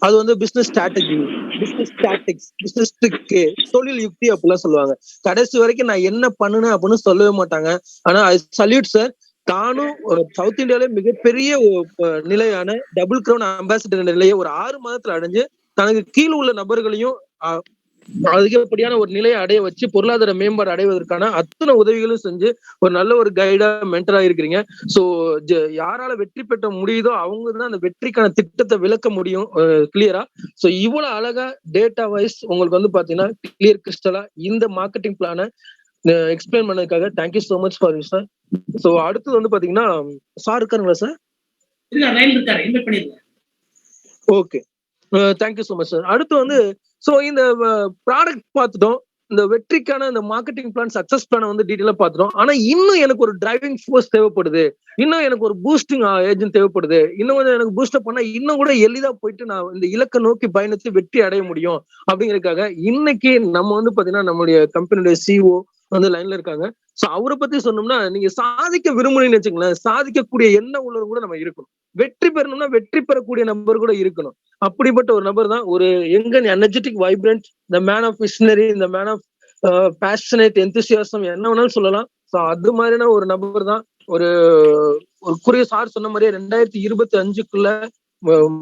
அது வந்து business strategy, business tactics, business trick, தொழில் யுக்தி அப்படிலாம் சொல்லுவாங்க. கடைசி வரைக்கும் நான் என்ன பண்ணுனேன் அப்படின்னு சொல்லவே மாட்டாங்க. ஆனா சல்யூட் சார். தானும் சவுத் இந்தியாவில மிகப்பெரிய நிலையான டபுள் கிரவுன் அம்பாசிடர் நிலையை ஒரு 6 மாதத்துல அடைஞ்சு தனக்கு கீழ் உள்ள நபர்களையும் அதிகப்படியான ஒரு நிலையை அடைய வச்சு பொருளாதார மேம்பாடு அடைவதற்கான அத்தனை உதவிகளும் செஞ்சு ஒரு நல்ல ஒரு கைடா மென்டரா இருக்கிறீங்க. சோ யாரால வெற்றி பெற்ற முடியுதோ அவங்க தான் அந்த வெற்றிக்கான திட்டத்தை விளக்க முடியும் கிளியரா. சோ இவ்வளவு அழகா டேட்டா வைஸ் உங்களுக்கு வந்து பாத்தீங்கன்னா கிளியர் கிறிஸ்டலா இந்த மார்க்கெட்டிங் பிளான எக்ஸ்பிளைன் பண்ணதுக்காக thank you so much for you sir. So அடுத்தது வந்து பாத்தீங்கன்னா சார் இருக்காருங்களா sir? Okay, thank you so much sir. அடுத்து வந்து சோ இந்த ப்ராடக்ட் பார்த்துட்டோம், இந்த வெற்றிக்கான இந்த மார்க்கெட்டிங் பிளான் சக்சஸ் பிளான் வந்து டீட்டெயிலா பார்த்துட்டோம். ஆனா இன்னும் எனக்கு ஒரு டிரைவிங் ஃபோர்ஸ் தேவைப்படுது, இன்னும் எனக்கு ஒரு பூஸ்டிங் ஏஜென்ட் தேவைப்படுது, இன்னும் கொஞ்சம் எனக்கு பூஸ்டப் பண்ணா இன்னும் கூட எளிதா போயிட்டு நான் இந்த இலக்கை நோக்கி பயணித்து வெற்றி அடைய முடியும் அப்படிங்கறதுக்காக இன்னைக்கு நம்ம வந்து பாத்தீங்கன்னா நம்மளுடைய கம்பெனியுடைய சிஓ வந்து லைன்ல இருக்காங்க. சோ அவரை பத்தி சொன்னோம்னா நீங்க சாதிக்க விரும்புறீங்கன்னு வச்சுங்களேன், சாதிக்கக்கூடிய எண்ணம் உள்ளவங்க கூட நம்ம இருக்கணும். வெற்றி பெறணும்னா வெற்றி பெறக்கூடிய நபர் கூட இருக்கணும். அப்படிப்பட்ட ஒரு நபர் தான் ஒரு young and energetic vibrant, the man of visionary, the man of passionate enthusiasm, என்ன வேணாலும் சொல்லலாம். சோ அது மாதிரியான ஒரு நபர் தான் ஒரு குறிய சார் சொன்ன மாதிரியே 2025க்குள்ள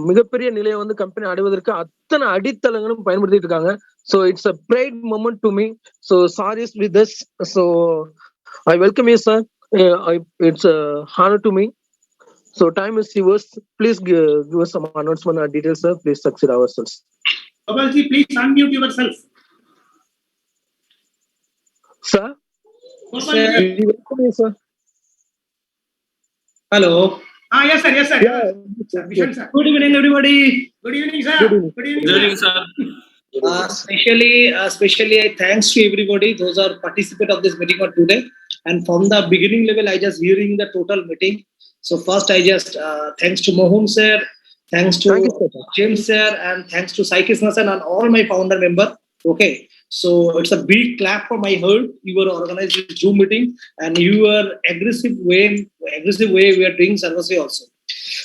மிகப்பெரிய நிலையை வந்து கம்பெனி அடைவதற்கு அத்தனை அடித்தளங்களும் பயன்படுத்திட்டு இருக்காங்க. So it's a pride moment to me. So sorry is with this. So I welcome you, sir. It's a honor to me. So time is yours. Please give us some announcement or details, sir. Please succeed ourselves. Gopalji, please unmute yourself. Sir? Gopalji. Welcome you, sir. Hello. Yes, sir. Yes, sir. Yeah. Vishan, sir. Good evening, everybody. Good evening, sir. Good evening, sir. Especially, I thanks to everybody those are participant of this meeting for today. And from the beginning level, I just hearing the total meeting. So first, I just thanks to Mohun sir, Thanks to Thank you, sir. James sir, and thanks to Sai Krishna sir and all my founder member. Okay, so it's a big clap for my heart. You were organizing Zoom meeting, and you were aggressive way we are doing service also.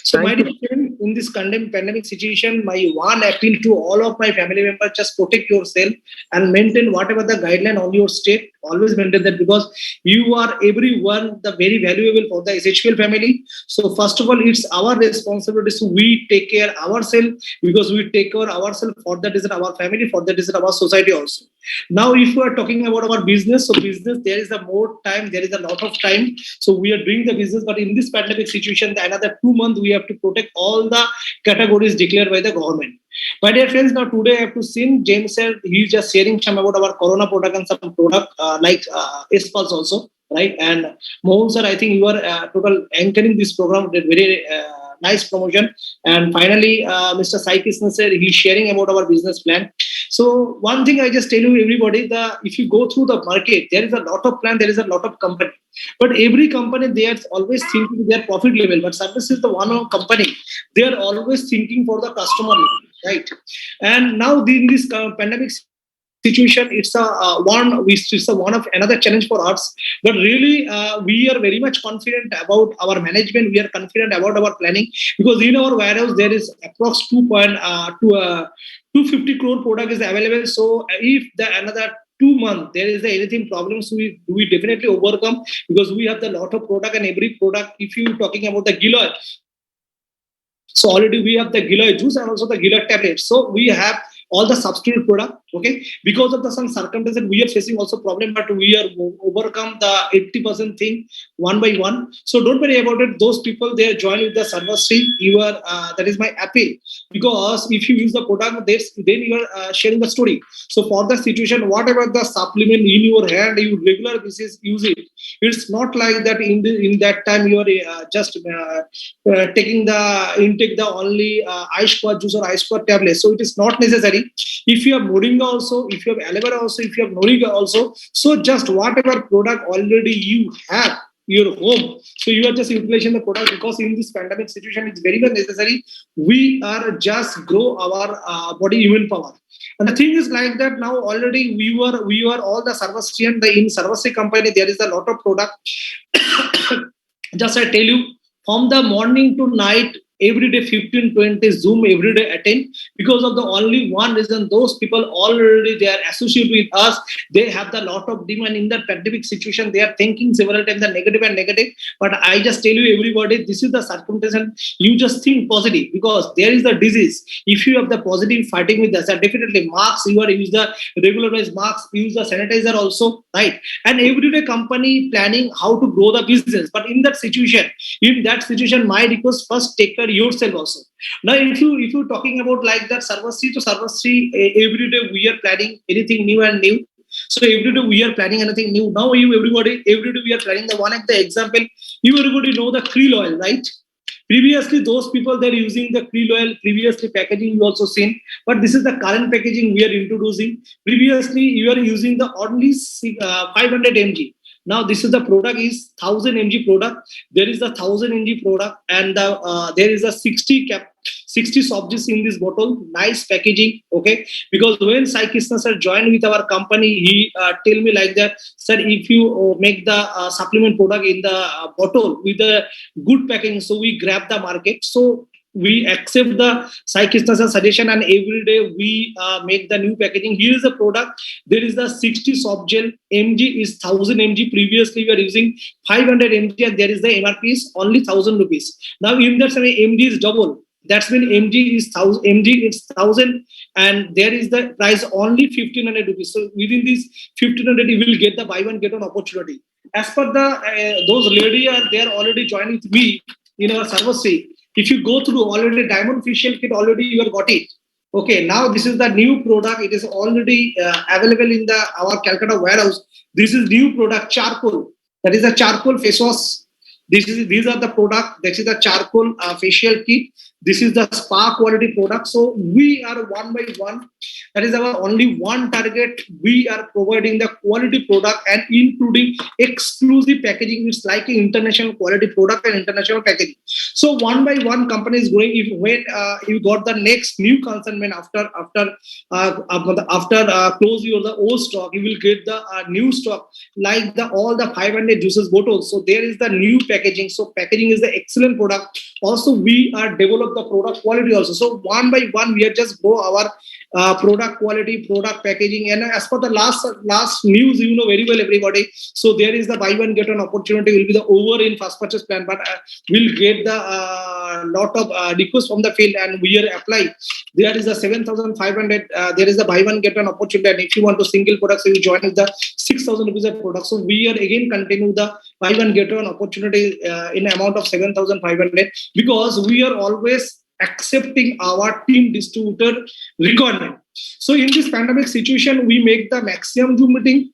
So Thank my you. dear friend, in this condemned pandemic situation, my one appeal to all of my family members: just protect yourself and maintain whatever the guideline on your state. Always maintain that, because you are everyone the very valuable for the SHPL family. So first of all, it's our responsibility to we take care ourselves, because we take care ourselves, for that is our family, for that is our society also. Now, if we are talking about our business, so business, there is a more time, there is a lot of time. So we are doing the business, but in this pandemic situation, another 2 months we have to protect all the categories declared by the government. My dear friends, now today I have to see James said he's just sharing some about our Corona product and some product like S-Pulse also, right? And Mohan sir, I think you are total anchoring this program with very nice promotion. And finally, Mr. Sai Krishna said he's sharing about our business plan. So one thing I just tell you, everybody, if you go through the market, there is a lot of plan, there is a lot of company. But every company, they are always thinking their profit level. But service is the one company, they are always thinking for the customer level, right? And now in this pandemic situation, it's a one of another challenge for us. But really, we are very much confident about our management. We are confident about our planning, because in our warehouse there is approx 250 crore product is available. So if the another 2 months there is anything problems, we definitely overcome, because we have the lot of product, and every product, if you talking about the Giloy, so already we have the Giloy juice and also the Giloy tablet. So we have all the substitute product. Okay, because of the some circumstances we are facing also problem, but we are overcome the 80% thing one by one. So don't worry about it. Those people, they are joining with the service stream. You are that is my appeal, because if you use the product, then you are sharing the story. So for the situation, whatever the supplement in your hand, you regular basis use it. It's not like that in that time you are just taking the intake the only ice squad juice or ice squad tablet. So it is not necessary. If you have moringa also, if you have aloe vera also, if you have noriga also, so just whatever product already you have your home, so you are just utilizing the product, because in this pandemic situation it's very much necessary. We are just grow our body immune power. And the thing is like that, now already we were all the service and the in service company, there is a lot of product. Just I tell you, from the morning to night, every day 15-20 Zoom every day attend, because of the only one reason, those people already they are associated with us, they have the lot of demand. In the pandemic situation, they are thinking several times the negative and negative. But I just tell you, everybody, this is the circumstance. You just think positive, because there is the disease. If you have the positive fighting with us, definitely masks, you are use the regularized masks, use the sanitizer also, right? And everyday company planning how to grow the business. But in that situation, my request, first take care yourself also. Now, if you're talking about like that service to service, every day we are planning anything new and new. So every day we are planning anything new. Now everybody, every day we are planning the one of the example. You everybody know the krill oil, right? Previously, those people they're using the krill oil. Previously, packaging you also seen, but this is the current packaging we are introducing. Previously, you are using the only 500 mg. Now this is the product is 1000 mg product. There is a 1000 mg product, and there is a 60 subjects in this bottle. Nice packaging, okay? Because when Sai Krishna sir joined with our company, he tell me like that, sir, if you make the supplement product in the bottle with the good packing, so we grab the market. So we accept the Sai Krishna sir suggestion, and every day we make the new packaging. Here is the product. There is the 60 soft gel. mg is 1000 mg. Previously we are using 500 mg, and there is the MRP is only 1000 rupees. Now in that time mg is double. That's when mg is 1000, and there is the price only 1500 rupees. So within this 1500, you will get the buy one get one opportunity. As per the those lady are there already joined with me in our service fee. If you go through already diamond facial kit, already you have got it. Okay, now this is the new product. It is already available in our Calcutta warehouse. This is new product, charcoal. That is a charcoal face wash. These are the product. This is the charcoal facial kit. This is the spa quality product. So we are one by one. That is our only one target. We are providing the quality product and including exclusive packaging. It's like an international quality product and international packaging. So one by one, company is going. If when you got the next new consignment after close your the old stock, you will get the new stock like the all the 500 juices bottles. So there is the new packaging. So packaging is the excellent product. Also, we are develop the product quality also. So one by one, we are just grow our product quality, product packaging. And as per the last news, you know very well, everybody. So there is the buy one get one opportunity will be the over in first purchase plan, but we'll get the lot of requests from the field, and we are apply. There is a 7,500. There is the buy one get one opportunity, and if you want to single product, so you join with the 6,000 rupees of product. So we are again continue the buy one get one opportunity in amount of 7,500, because we are always accepting our team distributor requirement. So in this pandemic situation, we make the maximum Zoom meeting.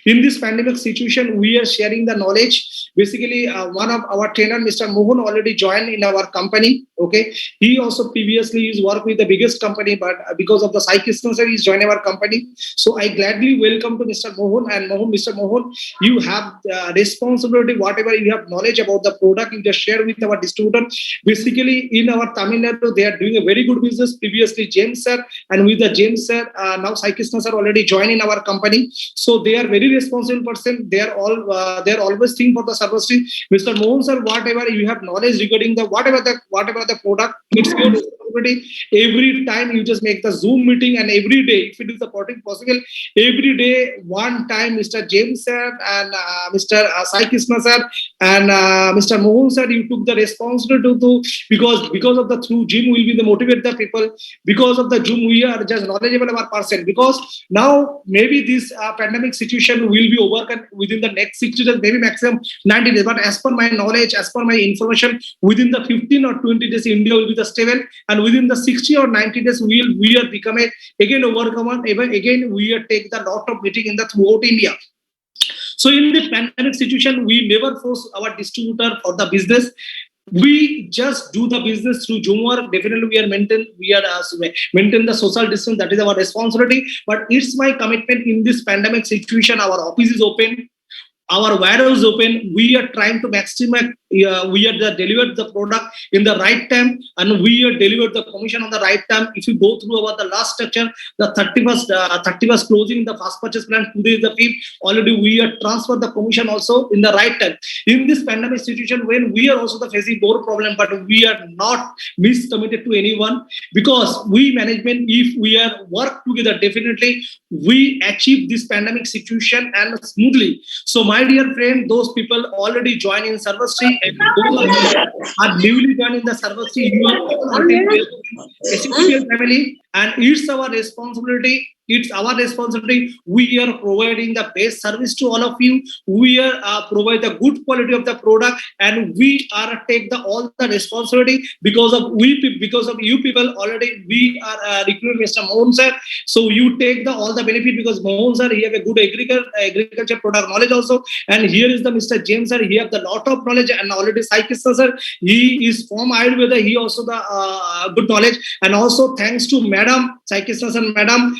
In this pandemic situation, we are sharing the knowledge. Basically, one of our trainer, Mr. Mohan, already joined in our company. Okay, he also previously is worked with the biggest company, but because of the Sai Krishna sir, he's joined our company. So I gladly welcome to Mr. Mohan. And Mr. Mohan, you have responsibility. Whatever you have knowledge about the product, you just share with our distributor. Basically, in our Tamil Nadu, they are doing a very good business. Previously, James sir, and with the James sir, now Sai Krishna sir already joined in our company. So they are very responsible person. They are always think for the service. Mr. Mohan sir, whatever you have knowledge regarding the whatever the product, it's your responsibility. Every time you just make the Zoom meeting, and every day, if it is possible, every day one time, Mr. James sir and Mr. Sai Krishna sir and Mr. Mohan sir, you took the responsibility to because of the through Zoom will be the motivate the people. Because of the Zoom, we are just knowledgeable about person. Because now maybe this pandemic situation will be overcome within the next 60 days, maybe maximum 90 days. But as per my knowledge, as per my information, within the 15 or 20 days, India will be the stable, and within the 60 or 90 days, we are become again overcome. Even again, we are take the lot of meeting in the throughout India. So in this pandemic situation, we never force our distributor for the business. We just do the business through Zoom work. Definitely, we are maintain the social distance. That is our responsibility. But it's my commitment in this pandemic situation. Our office is open. Our warehouse is open. We are trying to maximize. We are delivered the product in the right time, and we are delivered the commission on the right time. If you go through our the last structure, the 31st closing the fast purchase plan, today is the 5th. Already we are transferred the commission also in the right time. In this pandemic situation, when we are also the facing more problem, but we are not miscommitted to anyone, because we management, if we are work together, definitely we achieve this pandemic situation and smoothly. So my dear friend, those people already join in Sarvasri, and those are newly joined in the Sarvasri, you are all family, and it's our responsibility. It's our responsibility. We are providing the best service to all of you. We are provide the good quality of the product, and we are take the all the responsibility because of you people. Already we are recruiting Mr. Mohan sir. So you take the all the benefit, because Mohan sir, he have a good agriculture product knowledge also, and here is the Mr. James sir. He have the lot of knowledge, and already Sai Krishna sir, he is from Ayurveda. He also the good knowledge, and also thanks to Madam Sai Krishna sir, Madam.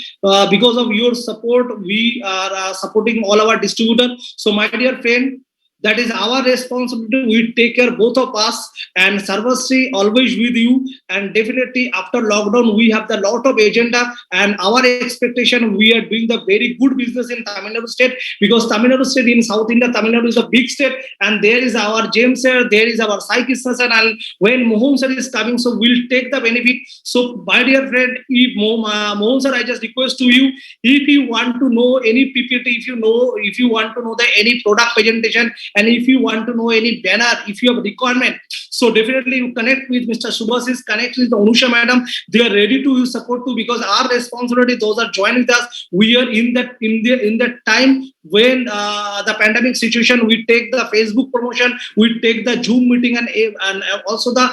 Because of your support, we are supporting all our distributors. So my dear friend, that is our responsibility. We take care both of us, and Sarvasri always with you. And definitely after lockdown, we have the lot of agenda, and our expectation, we are doing the very good business in Tamil Nadu state, because Tamil Nadu state in South India, Tamil Nadu is a big state, and there is our James sir, there is our Sai Krishna sir, and when Mohan sir is coming, so we'll take the benefit. So my dear friend, if Mohan sir, I just request to you, if you want to know any PPT, if you want to know any product presentation, and if you want to know any banner, if you have requirement, so definitely you connect with Mr. Subhasis, connect with Anusha madam. They are ready to support too, because our responsibility, those are joining us. We are in that time, when the pandemic situation, we take the Facebook promotion, we take the Zoom meeting, and also the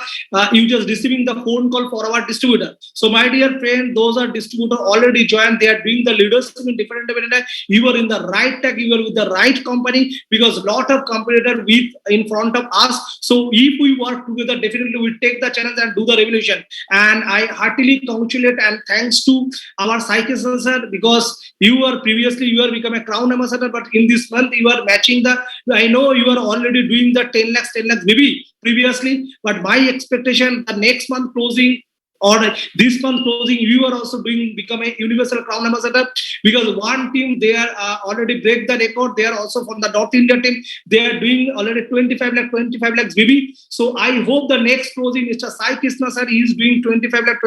you just receiving the phone call for our distributor. So my dear friend, those are distributor already joined. They are doing the leadership in different. You are in the right tech. You are with the right company, because lot of competitor with in front of us. So if we work together, definitely we take the challenge and do the revolution. And I heartily congratulate and thanks to our Psyche sir, because you are become a crown ambassador, but in this month you are matching the. I know you are already doing the 10 lakhs maybe previously, but my expectation the next month closing or this month closing, you are also become a universal crown ambassador, because one team they are already break the record. They are also from the North India team. They are doing already 25 lakhs maybe. So I hope the next closing, Mr. Sai Krishna sir, he is doing 25 lakh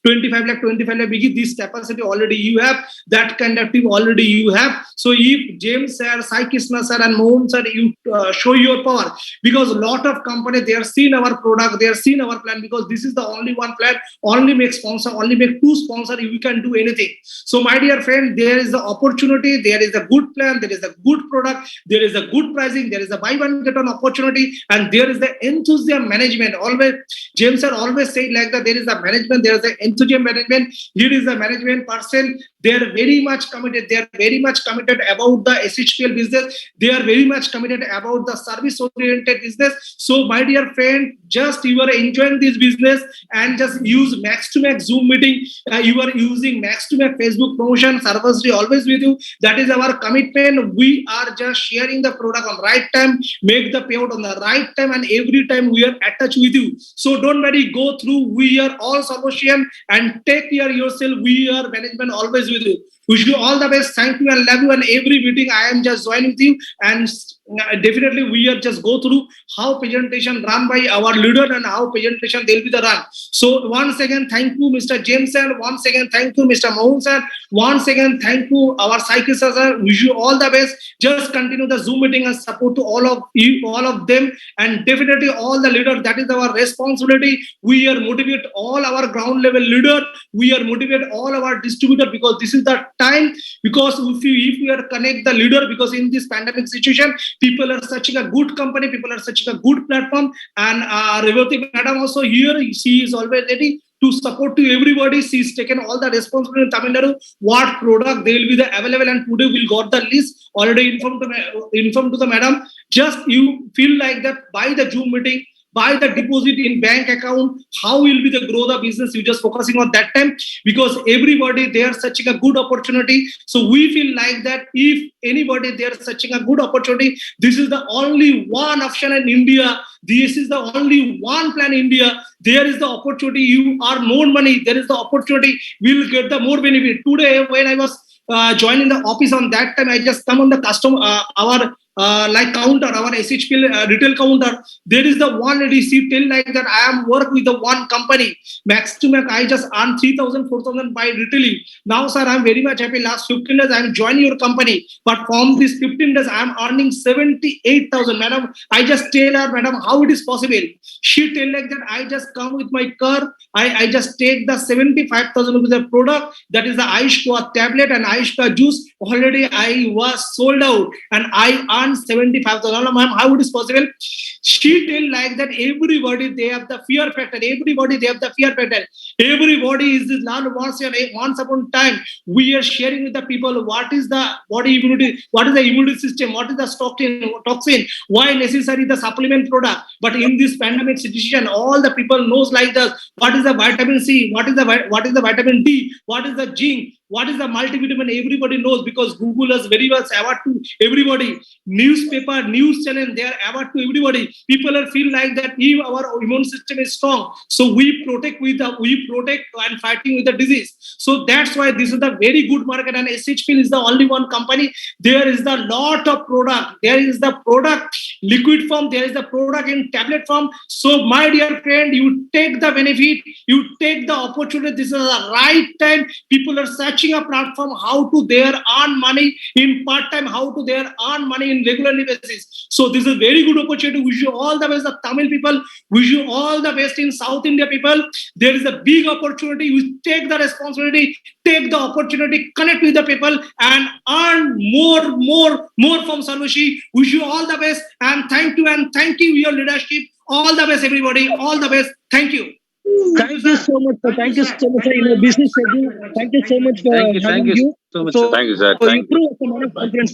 biggie. This capacity already you have, that kind of team already you have. So if James sir, Sai Krishna sir and Mohan sir, you show your power, because a lot of companies, they are seen our product, they are seen our plan, because this is the only one plan, only make sponsor, only make two sponsor, you can do anything. So my dear friend, there is the opportunity, there is a good plan, there is a good product, there is a good pricing, there is a buy one get one opportunity, and there is the enthusiasm management. Always James sir always say like that, there is a management, there is an enthusiasm management. Here is the management person, they are very much committed, they are very much committed about the SHPL business, they are very much committed about the service oriented business. So my dear friend, just you are enjoying this business and just use max to max Zoom meeting, you are using max to max Facebook promotion, servers always with you. That is our commitment. We are just sharing the product on right time, make the payout on the right time, and every time we are attached with you. So don't worry, go through, we are all solution, and take care yourself, we are management always with you. Wish you all the best. Thank you and love you. And every meeting I am just joining with you, and definitely we are just go through how presentation run by our leader and how presentation they'll be the run. So once again, thank you, Mr. James sir. Once again, thank you, Mr. Mohan sir. Once again, thank you, our Psyche sir. Wish you all the best. Just continue the Zoom meeting and support to all of you, all of them, and definitely all the leaders. That is our responsibility. We are motivate all our ground level leader. We are motivate all our distributor, because this is the time. Because if we are connect the leader, because in this pandemic situation, people are searching a good company, people are searching a good platform, and Revati madam also here, she is always ready to support to everybody. She's taken all the responsibility in Tamil Nadu, what product they will be the available, and today we'll got the list already informed to the madam. Just you feel like that by the Zoom meeting, by the deposit in bank account, how will be the grow the business, you just focusing on that time, because everybody they are searching a good opportunity. So we feel like that if anybody they are searching a good opportunity, this is the only one option in India, this is the only one plan in India. There is the opportunity, you are more money, there is the opportunity, we will get the more benefit. Today when I was joining the office, on that time I just come on the customer our like counter, our SHPL retail counter, there is the one receipt tell like that I am work with the one company, max to max I just earn 3,000, 4,000 by retailing. Now sir, I am very much happy, last 15 days I am joining your company, but from this 15 days I am earning 78,000. Madam, I just tell her, madam, how it is possible? She tell like that I just come with my car, I just take the 75,000 rupees of product, that is the Aishka tablet and Aishka juice, already I was sold out and I earned 75,000. Ma'am, how it is possible? She tell like that everybody they have the fear factor, everybody they have the fear factor, everybody is this once upon time we are sharing with the people what is the body immunity, what is the immunity system, what is the toxin, why necessary the supplement product. But in this pandemic situation, all the people knows like that what is the vitamin C, what is the vitamin D, what is the zinc, what is the multivitamin, everybody knows, because Google is very much aware to everybody. Newspaper, news channel, they are aware to everybody. People are feel like that if our immune system is strong, so we protect and fighting with the disease. So that's why this is the very good market, and SHPL is the only one company. There is the lot of product. There is the product liquid form, there is the product in tablet form. So my dear friend, you take the benefit, you take the opportunity. This is the right time. People are searching launching a platform how to there earn money in part-time, how to there earn money in regularly basis. So this is a very good opportunity. Wish you all the best, the Tamil people. Wish you all the best in South India people. There is a big opportunity. You take the responsibility, take the opportunity, connect with the people, and earn more from Sarvashi. Wish you all the best, and thank you your leadership. All the best, everybody. All the best. Thank you. Thank you so much, sir. Thank you so much, sir. In a business schedule, thank you so much for having you. so much. So, Thank you, sir. so you Thank you. prove a man of confidence.